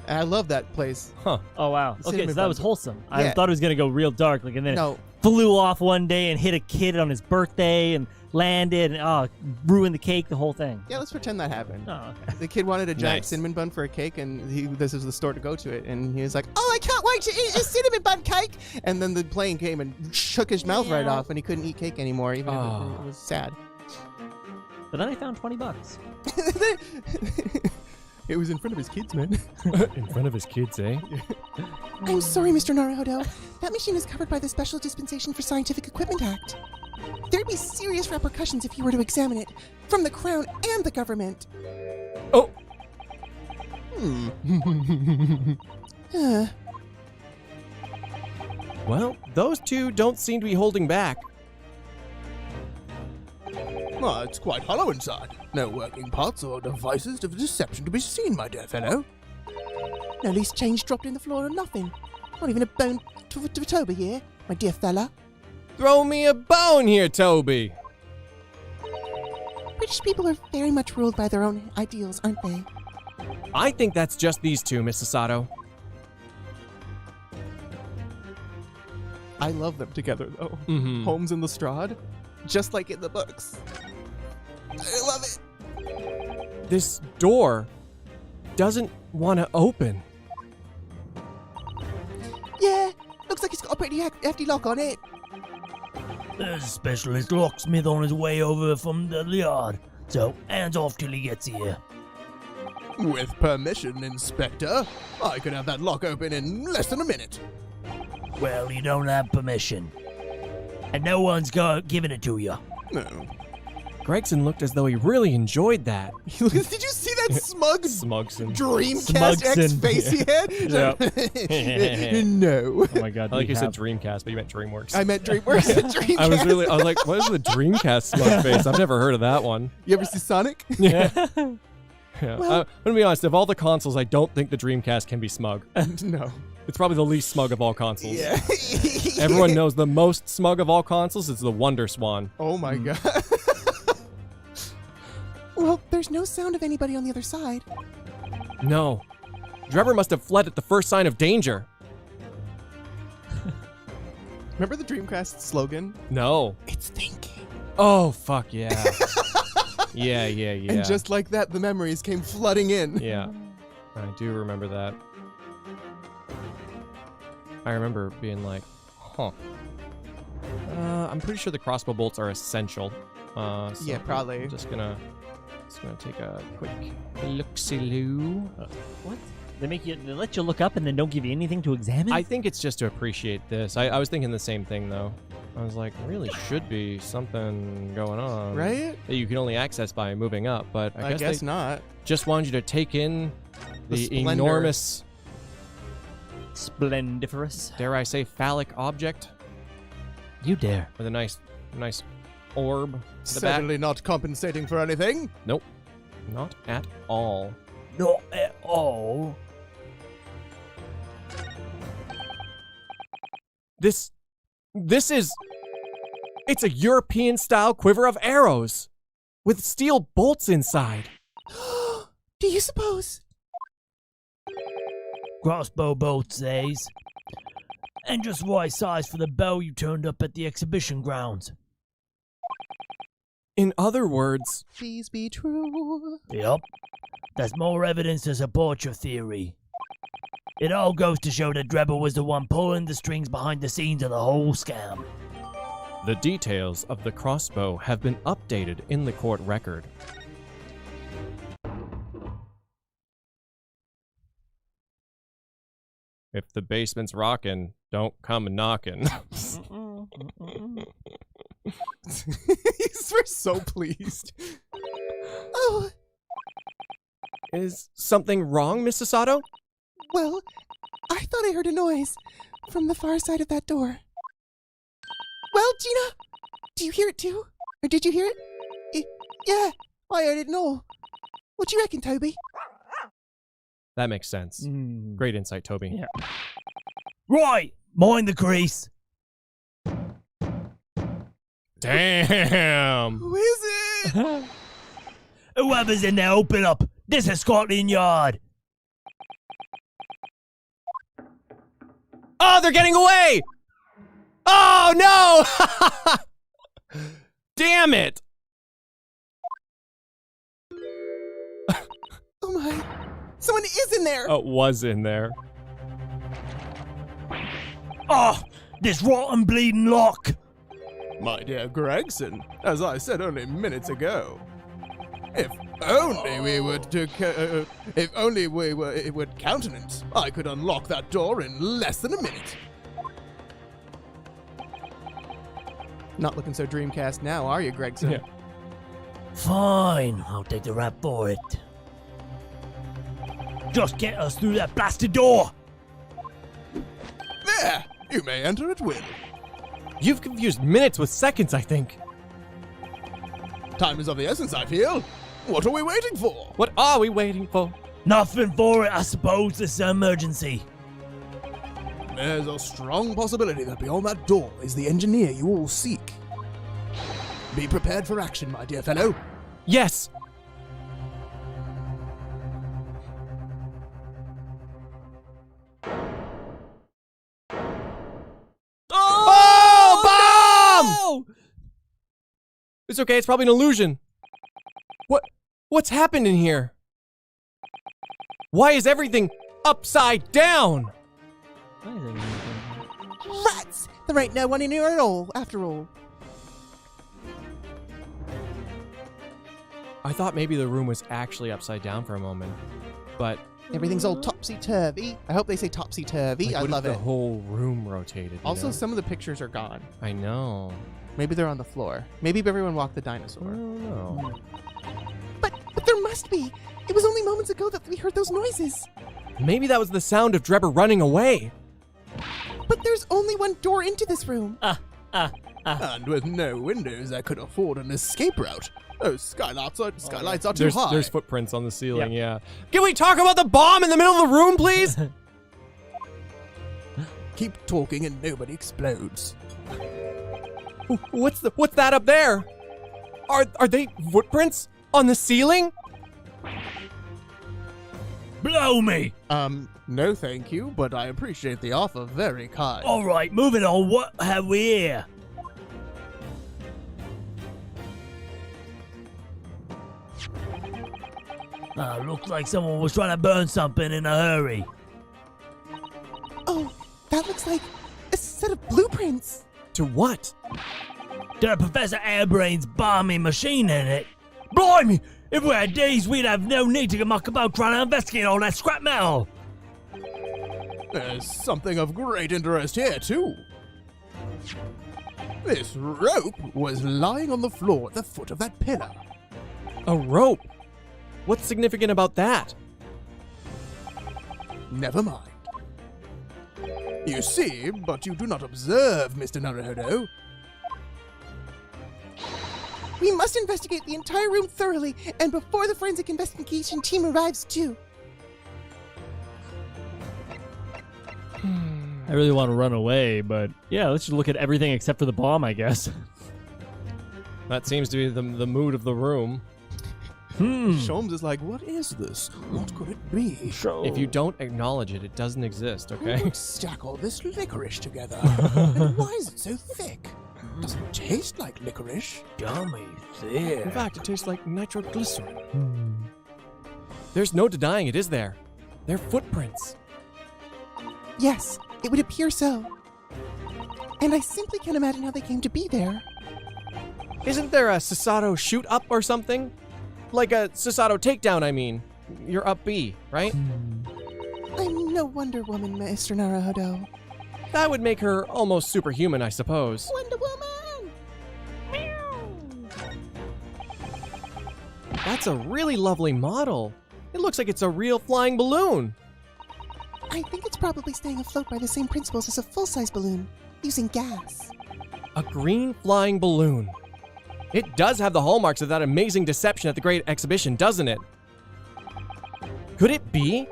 And I love that place. Huh. Oh, wow. Okay, Cinnamon so that was buns. wholesome. I Yeah. thought it was going to go real dark, and then No. it flew off one day and hit a kid on his birthday and landed and ruined the cake, the whole thing. Yeah, let's pretend that happened. Oh, okay. The kid wanted a giant Nice. cinnamon bun for a cake, and this is the store to go to it. And he was like, "Oh, I can't wait to eat a cinnamon bun cake!" And then the plane came and shook his mouth right off, and he couldn't eat cake anymore, even if it was sad. But then I found $20. It was in front of his kids, man. In front of his kids, eh? I'm sorry, Mr. Naruhodo. That machine is covered by the Special Dispensation for Scientific Equipment Act. There'd be serious repercussions if you were to examine it from the Crown and the government. Oh! Well, those two don't seem to be holding back. Oh, it's quite hollow inside. No working parts or devices of deception to be seen, my dear fellow. No loose change dropped in the floor or nothing. Not even a bone to Toby here, my dear fella. Throw me a bone here, Toby! British people are very much ruled by their own ideals, aren't they? I think that's just these two, Miss Sasato. I love them together, though. Mm-hmm. Holmes and Lestrade, just like in the books. I love it. This door doesn't want to open. Yeah, looks like it's got a pretty hefty lock on it. There's a specialist locksmith on his way over from the yard, so hands off till he gets here. With permission, Inspector, I could have that lock open in less than a minute. Well, you don't have permission. And no one's giving it to you. No. Gregson looked as though he really enjoyed that. Did you see that smug Smugson. Dreamcast X Smugson. face he had? No. Oh my god. I like we you said have- Dreamcast, but you meant DreamWorks. I meant DreamWorks. Dreamcast. I was like, what is the Dreamcast smug face? I've never heard of that one. You ever see Sonic? Yeah. Yeah. I'm gonna be honest, of all the consoles, I don't think the Dreamcast can be smug. No. It's probably the least smug of all consoles. Yeah. Everyone knows the most smug of all consoles is the Wonder Swan. Oh my god. Well, there's no sound of anybody on the other side. No. Trevor must have fled at the first sign of danger. Remember the Dreamcast slogan? No. It's thinking. Oh, fuck yeah. Yeah. And just like that, the memories came flooding in. Yeah. I do remember that. I remember being like, huh. I'm pretty sure the crossbow bolts are essential. So Yeah, probably. I'm just gonna take a quick look-see-loo. What? They let you look up and then don't give you anything to examine? I think it's just to appreciate this. I was thinking the same thing, though. I was like, really should be something going on. Right? That you can only access by moving up, but I guess not. Just wanted you to take in the splendor. enormous, splendiferous, dare I say, phallic object You dare. with a nice orb to the back. Certainly not compensating for anything. Nope, not at all. Not at all. This is... It's a European-style quiver of arrows with steel bolts inside. Do you suppose? Crossbow bolts, says. And just right size for the bow you turned up at the exhibition grounds. In other words... Please be true. Yep. That's more evidence to support your theory. It all goes to show that Drebber was the one pulling the strings behind the scenes of the whole scam. The details of the crossbow have been updated in the court record. If the basement's rockin', don't come knockin'. We're so pleased. Oh, Is something wrong, Miss Sasato? well, I thought I heard a noise from the far side of that door. Well, Gina, do you hear it too? Or did you hear it? Yeah, I heard it and all. What do you reckon, Toby? That makes sense. Great insight, Toby. Yeah. Right! Mind the crease! Damn! Who is it? Whoever's in there, open up! This is Scotland Yard! Oh, they're getting away! Oh, no! Damn it! Oh my, someone is in there! Oh, it was in there. Oh! This rotten bleeding lock! My dear Gregson, as I said only minutes ago. If only we were countenance, I could unlock that door in less than a minute. Not looking so Dreamcast now, are you, Gregson? Yeah. Fine, I'll take the rap for it. Just get us through that blasted door! There! You may enter at will. You've confused minutes with seconds, I think. Time is of the essence, I feel. What are we waiting for? What are we waiting for? Nothing for it, I suppose. This is an emergency. There's a strong possibility that beyond that door is the engineer you all seek. Be prepared for action, my dear fellow. Yes! Oh, bomb! It's okay, it's probably an illusion. What's happened in here? Why is everything upside down? Rats! There ain't no one in here at all, after all. I thought maybe the room was actually upside down for a moment, but... Everything's all topsy-turvy. I hope they say topsy-turvy. Like, I what love if it. the whole room rotated, you Also, know? some of the pictures are gone. I know. Maybe they're on the floor. Maybe everyone walked the I dinosaur. don't know. But there must be. It was only moments ago that we heard those noises. Maybe that was the sound of Drebber running away. But there's only one door into this room. And with no windows that could afford an escape route. Those skylights are too high. There's footprints on the ceiling, yeah. Can we talk about the bomb in the middle of the room, please? Keep talking and nobody explodes. What's that up there? Are they footprints on the ceiling? Blow me! No thank you, but I appreciate the offer, very kind. Alright, moving on. What have we here? Looks like someone was trying to burn something in a hurry. Oh, that looks like a set of blueprints. To what? To Professor Airbrain's bombing machine in it. Blimey! If we had these, we'd have no need to muck about trying to investigate all that scrap metal. There's something of great interest here, too. This rope was lying on the floor at the foot of that pillar. A rope? What's significant about that? Never mind. You see, but you do not observe, Mr. Naruhodo. We must investigate the entire room thoroughly, and before the forensic investigation team arrives, too. I really want to run away, but yeah, let's just look at everything except for the bomb, I guess. That seems to be the mood of the room. Sholmes is like, what is this? What could it be? If you don't acknowledge it, it doesn't exist, okay? Who would stack all this licorice together? And why is it so thick? Doesn't taste like licorice. Dummy In thick. fact, it tastes like nitroglycerin. There's no denying it, is there? They're footprints. Yes, it would appear so. And I simply can't imagine how they came to be there. Isn't there a Susato shoot up or something? Like a Susato takedown, I mean. You're up B, right? I'm no Wonder Woman, Mr. Naruhodo. That would make her almost superhuman, I suppose. Wonder Woman! That's a really lovely model. It looks like it's a real flying balloon. I think it's probably staying afloat by the same principles as a full-size balloon, using gas. A green flying balloon. It does have the hallmarks of that amazing deception at the Great Exhibition, doesn't it? Could it be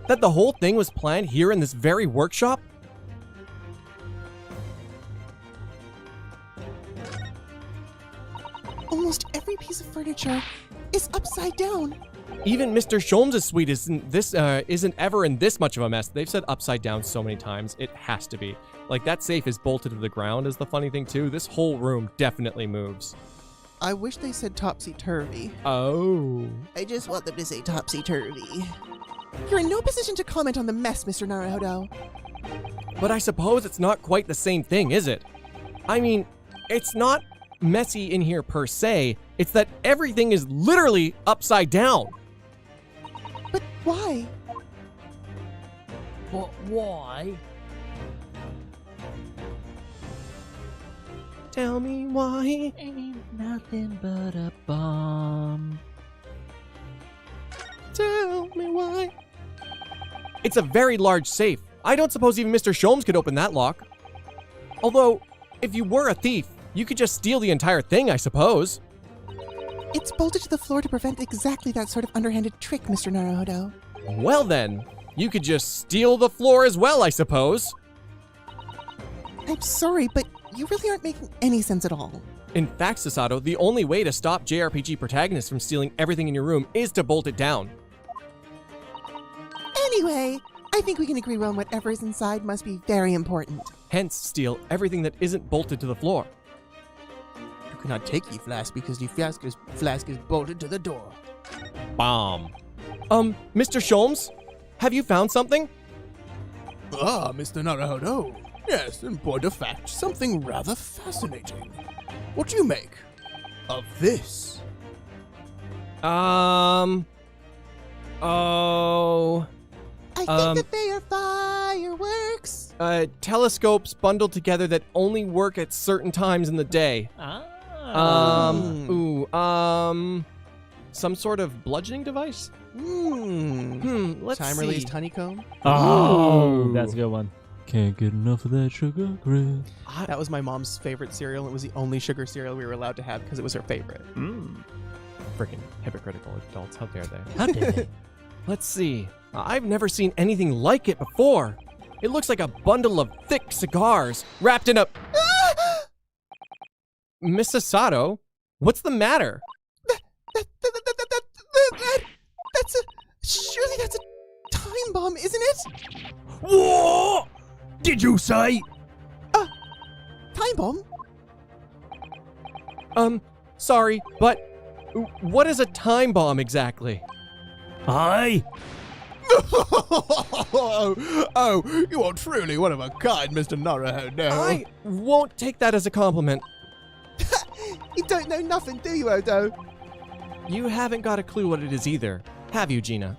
that the whole thing was planned here in this very workshop? Almost every piece of furniture is upside down. Even Mr. Sholmes' suite isn't ever in this much of a mess. They've said upside down so many times. It has to be. Like, that safe is bolted to the ground is the funny thing, too. This whole room definitely moves. I wish they said topsy-turvy. Oh. I just want them to say topsy-turvy. You're in no position to comment on the mess, Mr. Naruhodo. But I suppose it's not quite the same thing, is it? I mean, it's not messy in here per se. It's that everything is literally upside down. But why? But why? Tell me why. Ain't nothing but a bomb. Tell me why. It's a very large safe. I don't suppose even Mr. Sholmes could open that lock. Although, if you were a thief, you could just steal the entire thing, I suppose. It's bolted to the floor to prevent exactly that sort of underhanded trick, Mr. Naruhodo. Well then, you could just steal the floor as well, I suppose. I'm sorry, but you really aren't making any sense at all. In fact, Susato, the only way to stop JRPG protagonists from stealing everything in your room is to bolt it down. Anyway, I think we can agree on whatever is inside must be very important. Hence, steal everything that isn't bolted to the floor. You cannot take ye flask because the flask is bolted to the door. Bomb. Mr. Sholmes? Have you found something? Ah, Mr. Naruhodo. Yes, in point of fact, something rather fascinating. What do you make of this? Oh. I think that they are fireworks. Telescopes bundled together that only work at certain times in the day. Some sort of bludgeoning device? Let's see. Time-released honeycomb? Oh, that's a good one. Can't get enough of that sugar grip. That was my mom's favorite cereal. It was the only sugar cereal we were allowed to have because it was her favorite. Freaking hypocritical adults. How dare they? How dare they? Let's see. I've never seen anything like it before. It looks like a bundle of thick cigars wrapped in a... Miss Sato, what's the matter? Surely that's a time bomb, isn't it? What did you say? Time bomb? Sorry, but what is a time bomb exactly? Aye. Oh, you are truly one of a kind, Mr. Naruhodo. I won't take that as a compliment. You don't know nothing, do you, Odo? You haven't got a clue what it is either, have you, Gina?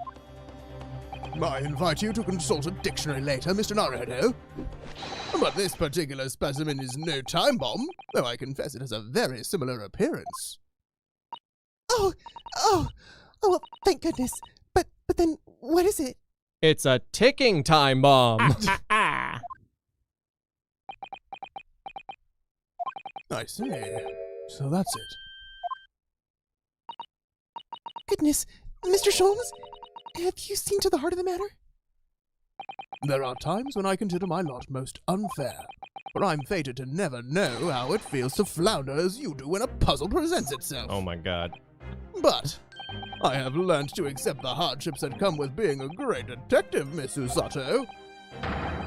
I invite you to consult a dictionary later, Mr. Naruhodo. But this particular specimen is no time bomb, though I confess it has a very similar appearance. Oh, well, thank goodness. But then, what is it? It's a ticking time bomb. I see. So that's it. Goodness, Mr. Sholmes, have you seen to the heart of the matter? There are times when I consider my lot most unfair, for I'm fated to never know how it feels to flounder as you do when a puzzle presents itself. Oh my god. But I have learned to accept the hardships that come with being a great detective, Miss Usato.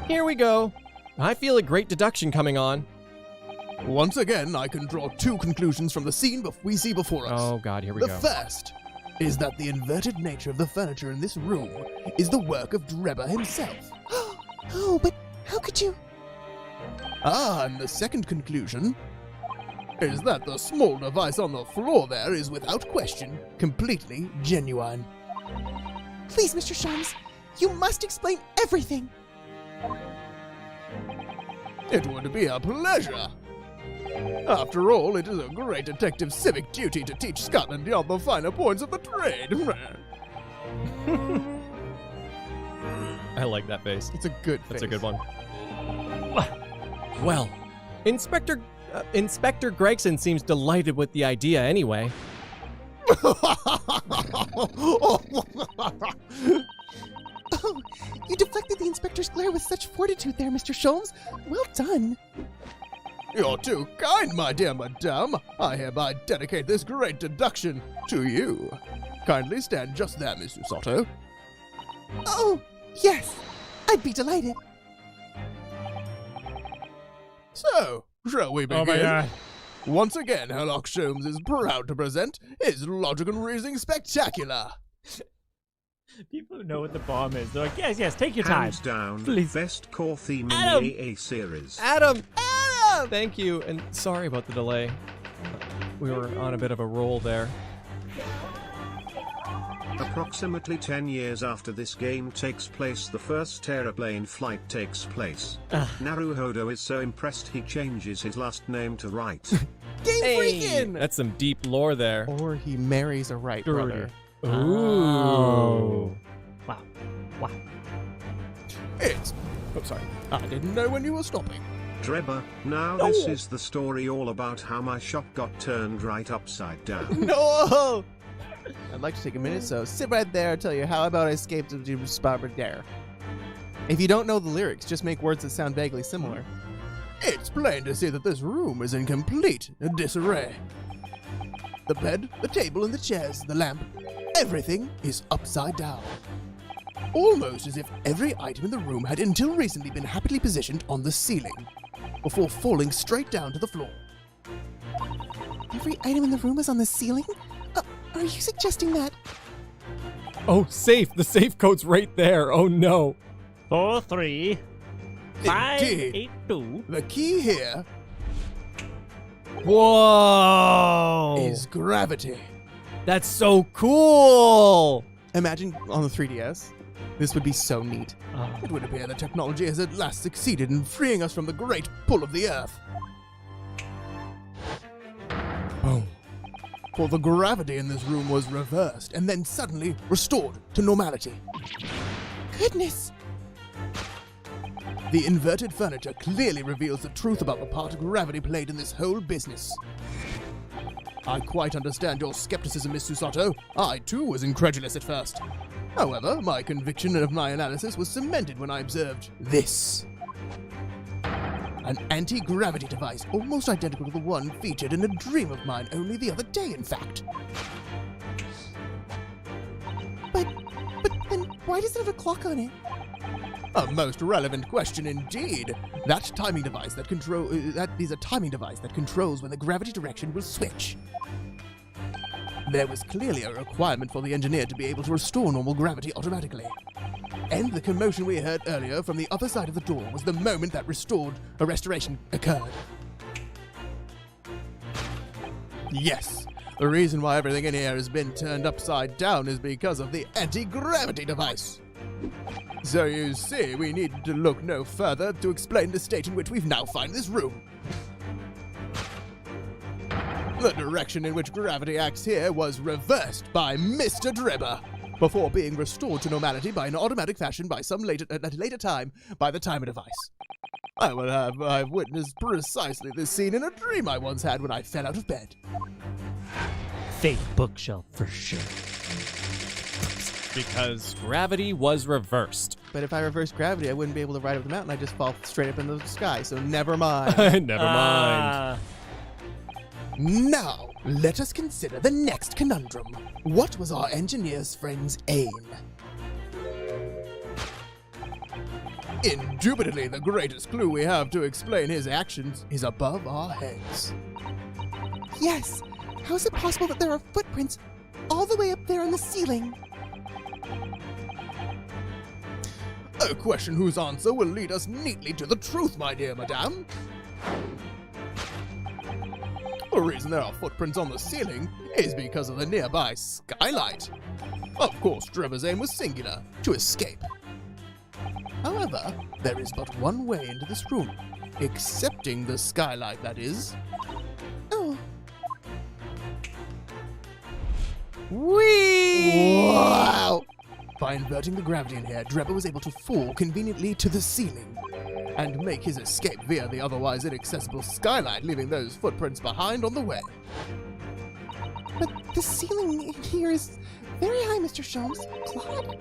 Here we go. I feel a great deduction coming on. Once again, I can draw two conclusions from the scene we see before us. Oh god, here we The go. first is that the inverted nature of the furniture in this room is the work of Drebber himself. Oh, but how could you? And the second conclusion is that the small device on the floor there is without question completely genuine. Please, Mr. Sholmes, you must explain everything. It would be a pleasure. After all, it is a great detective's civic duty to teach Scotland Yard the finer points of the trade. I like that face. It's a good face. That's a good one. Well, Inspector Gregson seems delighted with the idea anyway. Oh, you deflected the inspector's glare with such fortitude there, Mr. Sholmes. Well done. You're too kind, my dear madame. I hereby dedicate this great deduction to you. Kindly stand just there, Miss Usato. Oh, yes. I'd be delighted. So, shall we begin? Oh my god. Once again, Herlock Sholmes is proud to present his Logic and Reasoning Spectacular. People who know what the bomb is, they're like, yes, take your time. Hands down, Please. best core theme Adam! in the AA series. Adam! Thank you, and sorry about the delay. We were on a bit of a roll there. Approximately 10 years after this game takes place, the first aeroplane flight takes place. Naruhodo is so impressed he changes his last name to Wright. Game freaking! That's some deep lore there. Or he marries a Wright brother. Ooh. Oh. Wow. It's... Oh, sorry. I didn't know when you were stopping. Drebber, now this is the story all about how my shop got turned right upside down. No! I'd like to take a minute, so sit right there, tell you how about I escaped of the Sparbadare. If you don't know the lyrics, just make words that sound vaguely similar. It's plain to see that this room is in complete disarray. The bed, the table, and the chairs, the lamp, everything is upside down. Almost as if every item in the room had until recently been happily positioned on the ceiling, before falling straight down to the floor. Every item in the room is on the ceiling? Are you suggesting that? Oh, safe! The safe code's right there. Oh no. 43582. The key here Whoa! is gravity. That's so cool! Imagine on the 3DS. This would be so neat. It would appear that technology has at last succeeded in freeing us from the great pull of the Earth. Boom. For the gravity in this room was reversed and then suddenly restored to normality. Goodness! The inverted furniture clearly reveals the truth about the part gravity played in this whole business. I quite understand your skepticism, Miss Susato. I, too, was incredulous at first. However, my conviction of my analysis was cemented when I observed this. An anti-gravity device almost identical to the one featured in a dream of mine only the other day, in fact. But then why does it have a clock on it? A most relevant question indeed. That is a timing device that controls when the gravity direction will switch. There was clearly a requirement for the engineer to be able to restore normal gravity automatically. And the commotion we heard earlier from the other side of the door was the moment that restoration occurred. Yes, the reason why everything in here has been turned upside down is because of the anti-gravity device. So you see, we needed to look no further to explain the state in which we've now found this room. The direction in which gravity acts here was reversed by Mr. Drebber, before being restored to normality by an automatic fashion by some later time by the timer device. I've witnessed precisely this scene in a dream I once had when I fell out of bed. Fake bookshelf for sure. Because gravity was reversed. But if I reverse gravity, I wouldn't be able to ride up the mountain. I'd just fall straight up into the sky, so never mind. Never mind. Now, let us consider the next conundrum. What was our engineer's friend's aim? Indubitably, the greatest clue we have to explain his actions is above our heads. Yes. How is it possible that there are footprints all the way up there on the ceiling? A question whose answer will lead us neatly to the truth, my dear madame. The reason there are footprints on the ceiling is because of the nearby skylight. Of course, Drebber's aim was singular, to escape. However, there is but one way into this room, excepting the skylight, that is. Oh. Whee! Wow! By inverting the gravity in here, Drebber was able to fall conveniently to the ceiling and make his escape via the otherwise inaccessible skylight, leaving those footprints behind on the way. But the ceiling here is very high, Mr. Sholmes. Claude?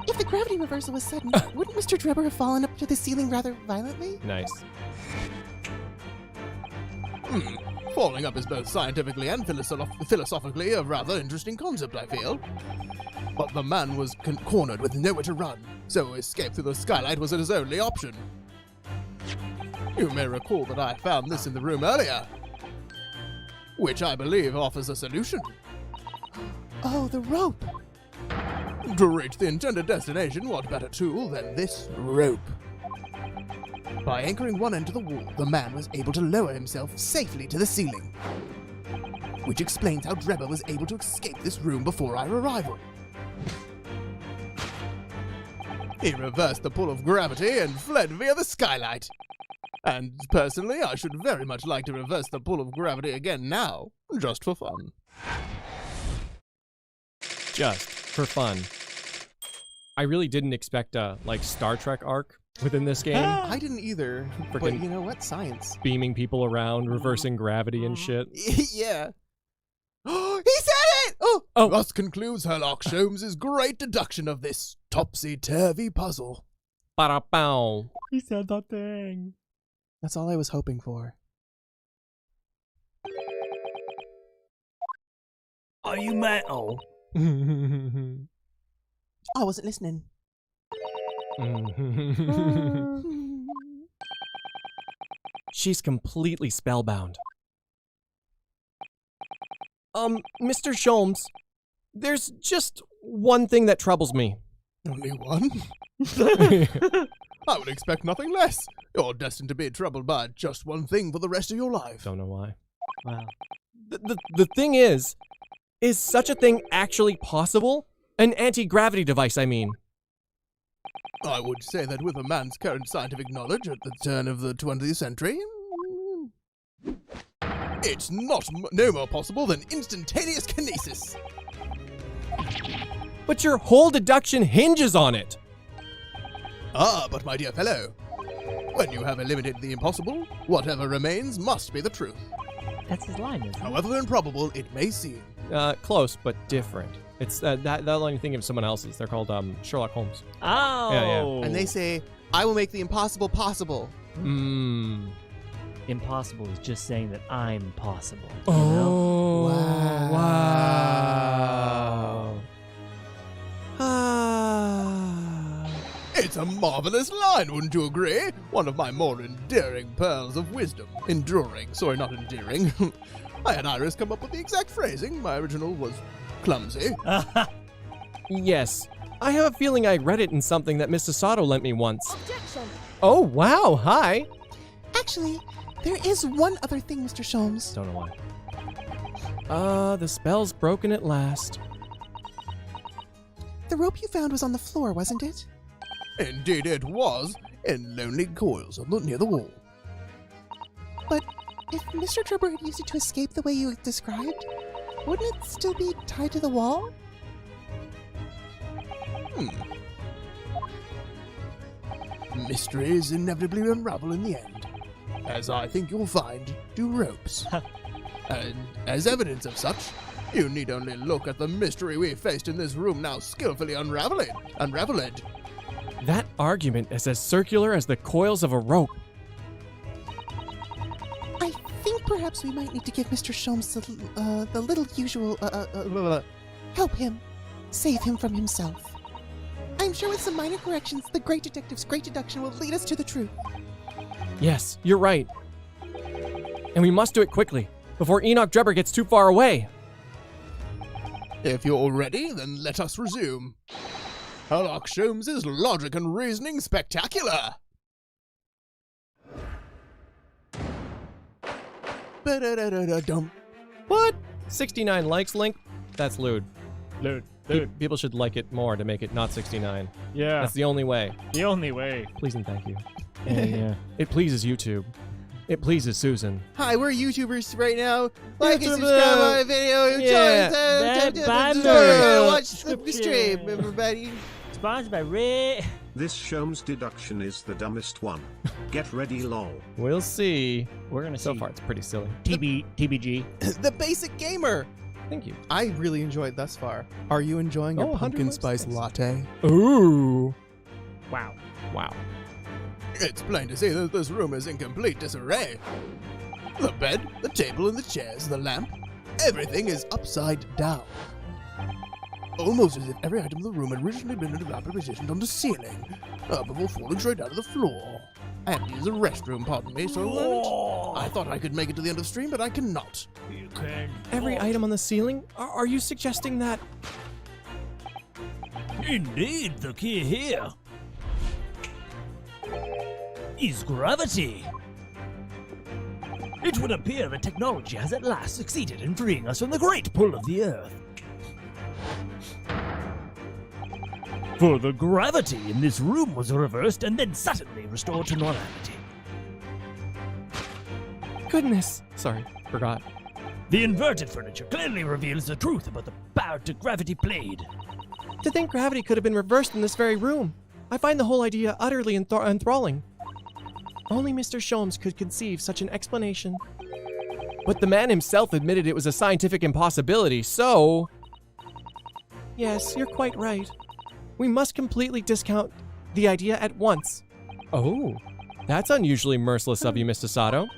If the gravity reversal was sudden, wouldn't Mr. Drebber have fallen up to the ceiling rather violently? Nice. Falling up is both scientifically and philosophically a rather interesting concept, I feel. But the man was cornered with nowhere to run, so escape through the skylight was his only option. You may recall that I found this in the room earlier, which I believe offers a solution. Oh, the rope! To reach the intended destination, what better tool than this rope? By anchoring one end to the wall, the man was able to lower himself safely to the ceiling, which explains how Drebber was able to escape this room before our arrival. He reversed the pull of gravity and fled via the skylight. And personally, I should very much like to reverse the pull of gravity again now, just for fun. Just for fun. I really didn't expect a, Star Trek arc within this game. I didn't either, but you know what? Science. Beaming people around, reversing gravity and shit. Yeah. He said it! Oh! Thus concludes Sherlock Holmes' great deduction of this topsy-turvy puzzle. Ba-da-bow. He said that thing. That's all I was hoping for. Are you metal? I wasn't listening. She's completely spellbound. Mr. Sholmes, there's just one thing that troubles me. Only one? I would expect nothing less. You're destined to be troubled by just one thing for the rest of your life. Don't know why. Wow. The thing is such a thing actually possible? An anti-gravity device, I mean. I would say that with a man's current scientific knowledge at the turn of the 20th century, it's no more possible than instantaneous kinesis. But your whole deduction hinges on it. Ah, but my dear fellow, when you have eliminated the impossible, whatever remains must be the truth. That's his line, isn't it? However improbable it may seem. Close, but different. It's that'll only think of someone else's. They're called Sherlock Holmes. Oh! Yeah. And they say, I will make the impossible possible. Impossible is just saying that I'm possible. Oh, You know? wow. It's a marvelous line, wouldn't you agree? One of my more endearing pearls of wisdom. Enduring, sorry, not endearing. I had Iris come up with the exact phrasing. My original was clumsy. Yes. I have a feeling I read it in something that Miss Sato lent me once. Objection! Oh, wow. Hi. Actually, there is one other thing, Mr. Sholmes. Don't know why. The spell's broken at last. The rope you found was on the floor, wasn't it? Indeed it was, in lonely coils near the wall. But if Mr. Trevor had used it to escape the way you described, wouldn't it still be tied to the wall? Mysteries inevitably unravel in the end, as I think you'll find do ropes. And as evidence of such, you need only look at the mystery we faced in this room now skillfully unraveled. That argument is as circular as the coils of a rope. I think perhaps we might need to give Mr. Sholmes the little usual, help him, save him from himself. I'm sure with some minor corrections, the great detective's great deduction will lead us to the truth. Yes, you're right. And we must do it quickly, before Enoch Drebber gets too far away. If you're ready, then let us resume. Sherlock Sholmes' logic and reasoning spectacular! What? 69 likes, Link? That's lewd. Lewd. People should like it more to make it not 69. Yeah. That's the only way. The only way. Please and thank you. Yeah. It pleases YouTube. It pleases Susan. Hi, we're YouTubers right now. Like and subscribe on the video. Watch the stream, everybody. Sponsored by Ray. This Sholmes deduction is the dumbest one. Get ready, lol. We'll see. We're gonna see. So far, it's pretty silly. TBG. The basic gamer. Thank you. I really enjoyed thus far. Are you enjoying your pumpkin spice latte? Ooh. Wow. Wow. It's plain to see that this room is in complete disarray. The bed, the table and the chairs, the lamp, everything is upside down. Almost as if every item in the room had originally been elaborately positioned on the ceiling, before falling straight down to the floor. I had to use the restroom, pardon me, so I thought I could make it to the end of the stream, but I cannot. You can. Every item on the ceiling? Are you suggesting that? Indeed, the key here is gravity. It would appear that technology has at last succeeded in freeing us from the great pull of the Earth. For the gravity in this room was reversed and then suddenly restored to normality. Goodness. Sorry, forgot. The inverted furniture clearly reveals the truth about the power that gravity played. To think gravity could have been reversed in this very room. I find the whole idea utterly enthralling. Only Mr. Sholmes could conceive such an explanation. But the man himself admitted it was a scientific impossibility, so... Yes, you're quite right. We must completely discount the idea at once. Oh, that's unusually merciless of you, Mr. Sato.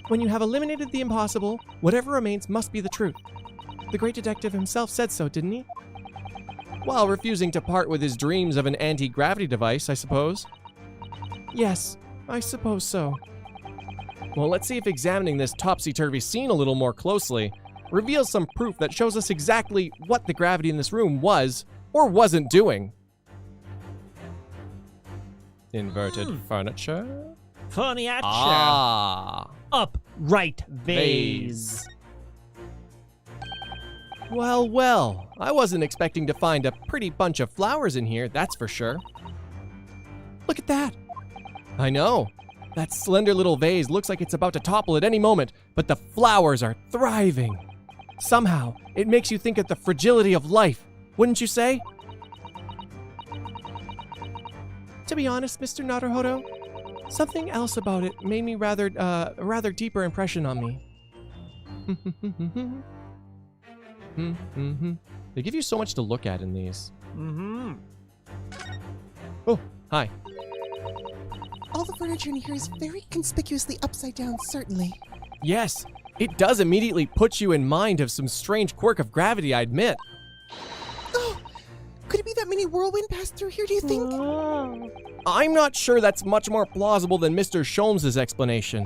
When you have eliminated the impossible, whatever remains must be the truth. The great detective himself said so, didn't he? While refusing to part with his dreams of an anti-gravity device, I suppose. Yes, I suppose so. Well, let's see if examining this topsy-turvy scene a little more closely reveals some proof that shows us exactly what the gravity in this room was or wasn't doing. Inverted furniture? Furniture. Ah. Upright vase. Well, well, I wasn't expecting to find a pretty bunch of flowers in here, that's for sure. Look at that. I know. That slender little vase looks like it's about to topple at any moment, but the flowers are thriving. Somehow, it makes you think of the fragility of life, wouldn't you say? To be honest, Mr. Naruhodo, something else about it made me a rather deeper impression on me. They give you so much to look at in these. Oh, hi. All the furniture in here is very conspicuously upside down, certainly. Yes, it does immediately put you in mind of some strange quirk of gravity, I admit. Oh, could it be that mini whirlwind passed through here, do you think? I'm not sure that's much more plausible than Mr. Sholmes' explanation.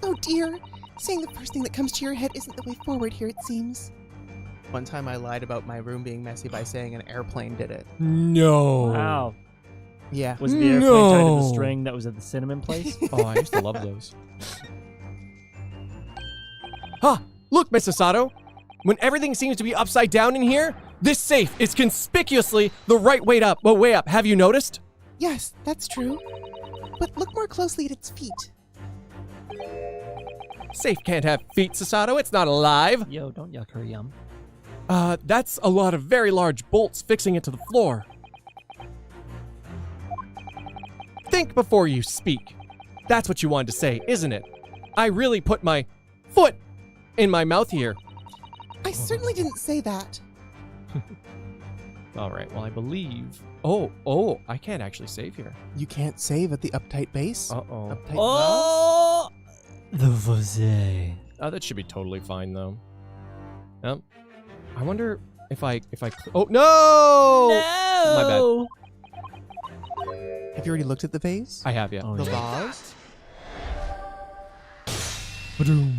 Oh dear, saying the first thing that comes to your head isn't the way forward here, it seems. One time I lied about my room being messy by saying an airplane did it. No. Wow. Yeah. Was the airplane tied to the string that was at the cinnamon place? Oh, I used to love those. Look, Mr. Sato. When everything seems to be upside down in here, This safe is conspicuously the right way up. Oh, way up. Have you noticed? Yes, that's true. But look more closely at its feet. Safe can't have feet, Sasato. It's not alive. Yo, don't yuck her yum. That's a lot of very large bolts fixing it to the floor. Think before you speak. That's what you wanted to say, isn't it? I really put my foot in my mouth here. I certainly didn't say that. All right, well, I believe... Oh, I can't actually save here. You can't save at the uptight base? Uh-oh. Uptight Oh! The Vosé. Oh, that should be totally fine, though. I wonder if I... Oh, no! My bad. Have you already looked at the vase? I have, yeah. Oh, The yeah. vase? Ba-doom.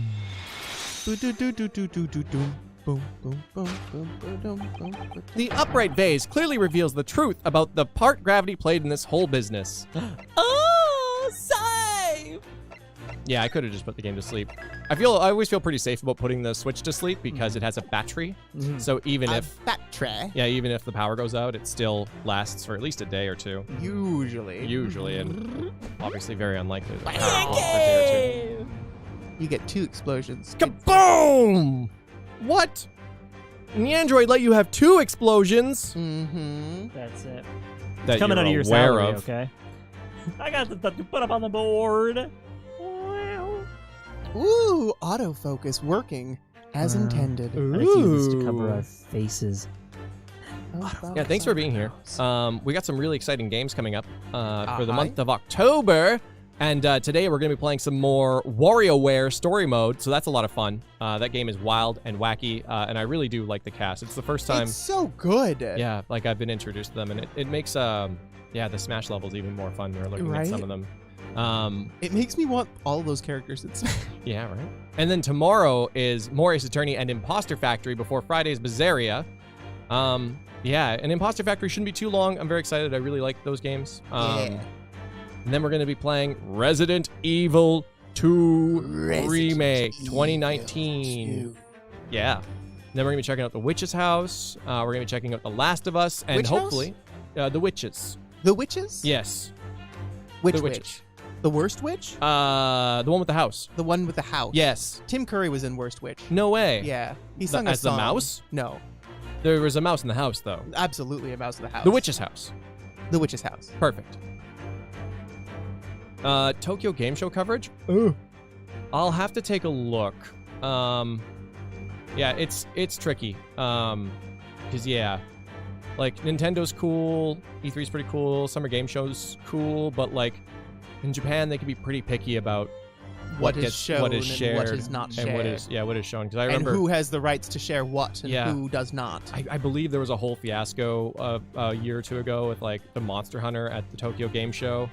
Boom, boom, boom, boom, boom, boom, boom. The upright vase clearly reveals the truth about the part gravity played in this whole business. Oh, save! Yeah, I could have just put the game to sleep. I always feel pretty safe about putting the Switch to sleep because it has a battery. So even if even if the power goes out, it still lasts for at least a day or two. Usually. And obviously very unlikely. that it'll Yeah, last for a day or two. You get 2 explosions. Kaboom! What? The Android let you have 2 explosions? Mm-hmm. That's it. That It's coming you're out of your aware salary, of. okay? I got the stuff to put up on the board. Ooh, autofocus working as intended. Let's use this to cover our faces. Yeah, thanks for being here. We got some really exciting games coming up for the Hi. month of October. And today we're going to be playing some more WarioWare story mode, so that's a lot of fun. That game is wild and wacky, and I really do like the cast. It's the first time... It's so good. Yeah, like I've been introduced to them, and it makes the Smash levels even more fun. We're looking at some of them. It makes me want all those characters in Smash. Yeah, right. And then tomorrow is more Ace Attorney and Imposter Factory before Friday's Bizarria. Yeah, and Imposter Factory shouldn't be too long. I'm very excited. I really like those games. Yeah. And then we're going to be playing Resident Evil 2 Remake 2019. Yeah. And then we're going to be checking out The Witch's House. We're going to be checking out The Last of Us. And Which hopefully, The Witches. The witches? Yes. Which The witch? Witches. The worst witch? The one with the house. The one with the house. Yes. Tim Curry was in Worst Witch. No way. Yeah. He sung a As the song. mouse? No. There was a mouse in the house, though. Absolutely a mouse in the house. The Witch's House. The Witch's House. Perfect. Tokyo Game Show coverage? I'll have to take a look. Yeah, it's tricky. Cause yeah, like Nintendo's cool, E3's pretty cool, Summer Game Show's cool, but like in Japan they can be pretty picky about What what is shown what is and shared, what is not and what shared. is what is shown. Because I And remember who has the rights to share what and Yeah. who does not. I believe there was a whole fiasco a year or two ago with like the Monster Hunter at the Tokyo Game Show,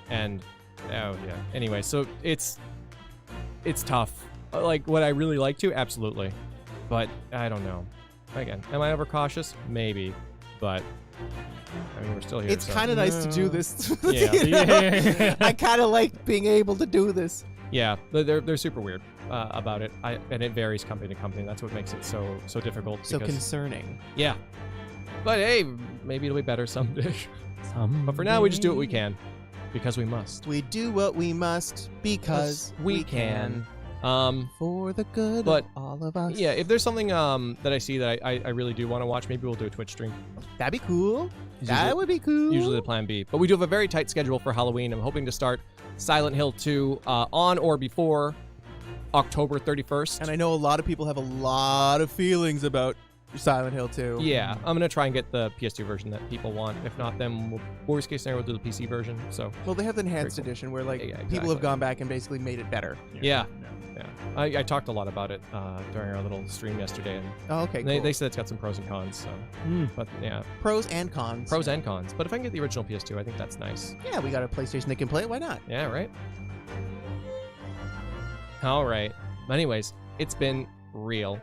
and oh yeah. Anyway, so it's tough. Like, would I really like to? Absolutely, but I don't know. Again, am I overcautious? Maybe, but I mean we're still here. It's so. kind of nice to do this. Yeah. You know? Yeah. I kind of like being able to do this. Yeah, they're super weird about it. And it varies company to company. That's what makes it so difficult. So because- concerning. Yeah. But hey, maybe it'll be better someday. But for now, we just do what we can. Because we must. We do what we must because we can. For the good but, of all of us. Yeah, if there's something that I see that I really do want to watch, maybe we'll do a Twitch stream. That'd be cool. It's That usually- would be cool. Usually the plan B. But we do have a very tight schedule for Halloween. I'm hoping to start Silent Hill 2 on or before October 31st. And I know a lot of people have a lot of feelings about Silent Hill 2. Yeah, I'm going to try and get the PS2 version that people want. If not, then worst case scenario, we'll do the PC version. So Well, they have the enhanced Very cool. edition where like Yeah, people exactly. have gone back and basically made it better. Yeah. I talked a lot about it during our little stream yesterday, and Oh, okay, they, cool. they said it's got some pros and cons. So, but yeah, Pros and cons. pros and cons. But if I can get the original PS2, I think that's nice. Yeah, we got a PlayStation that can play it. Why not? Yeah, right. All right. Anyways, it's been real.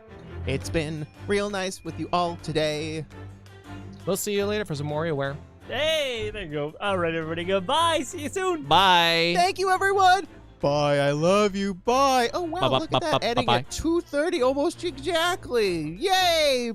It's been real nice with you all today. We'll see you later for some WarioWare. Hey, there you go. All right, everybody, goodbye. See you soon. Bye. Thank you, everyone. Bye. I love you. Bye. Oh, wow. Look at that. Ending Bye-bye. at 2:30 almost exactly. Yay.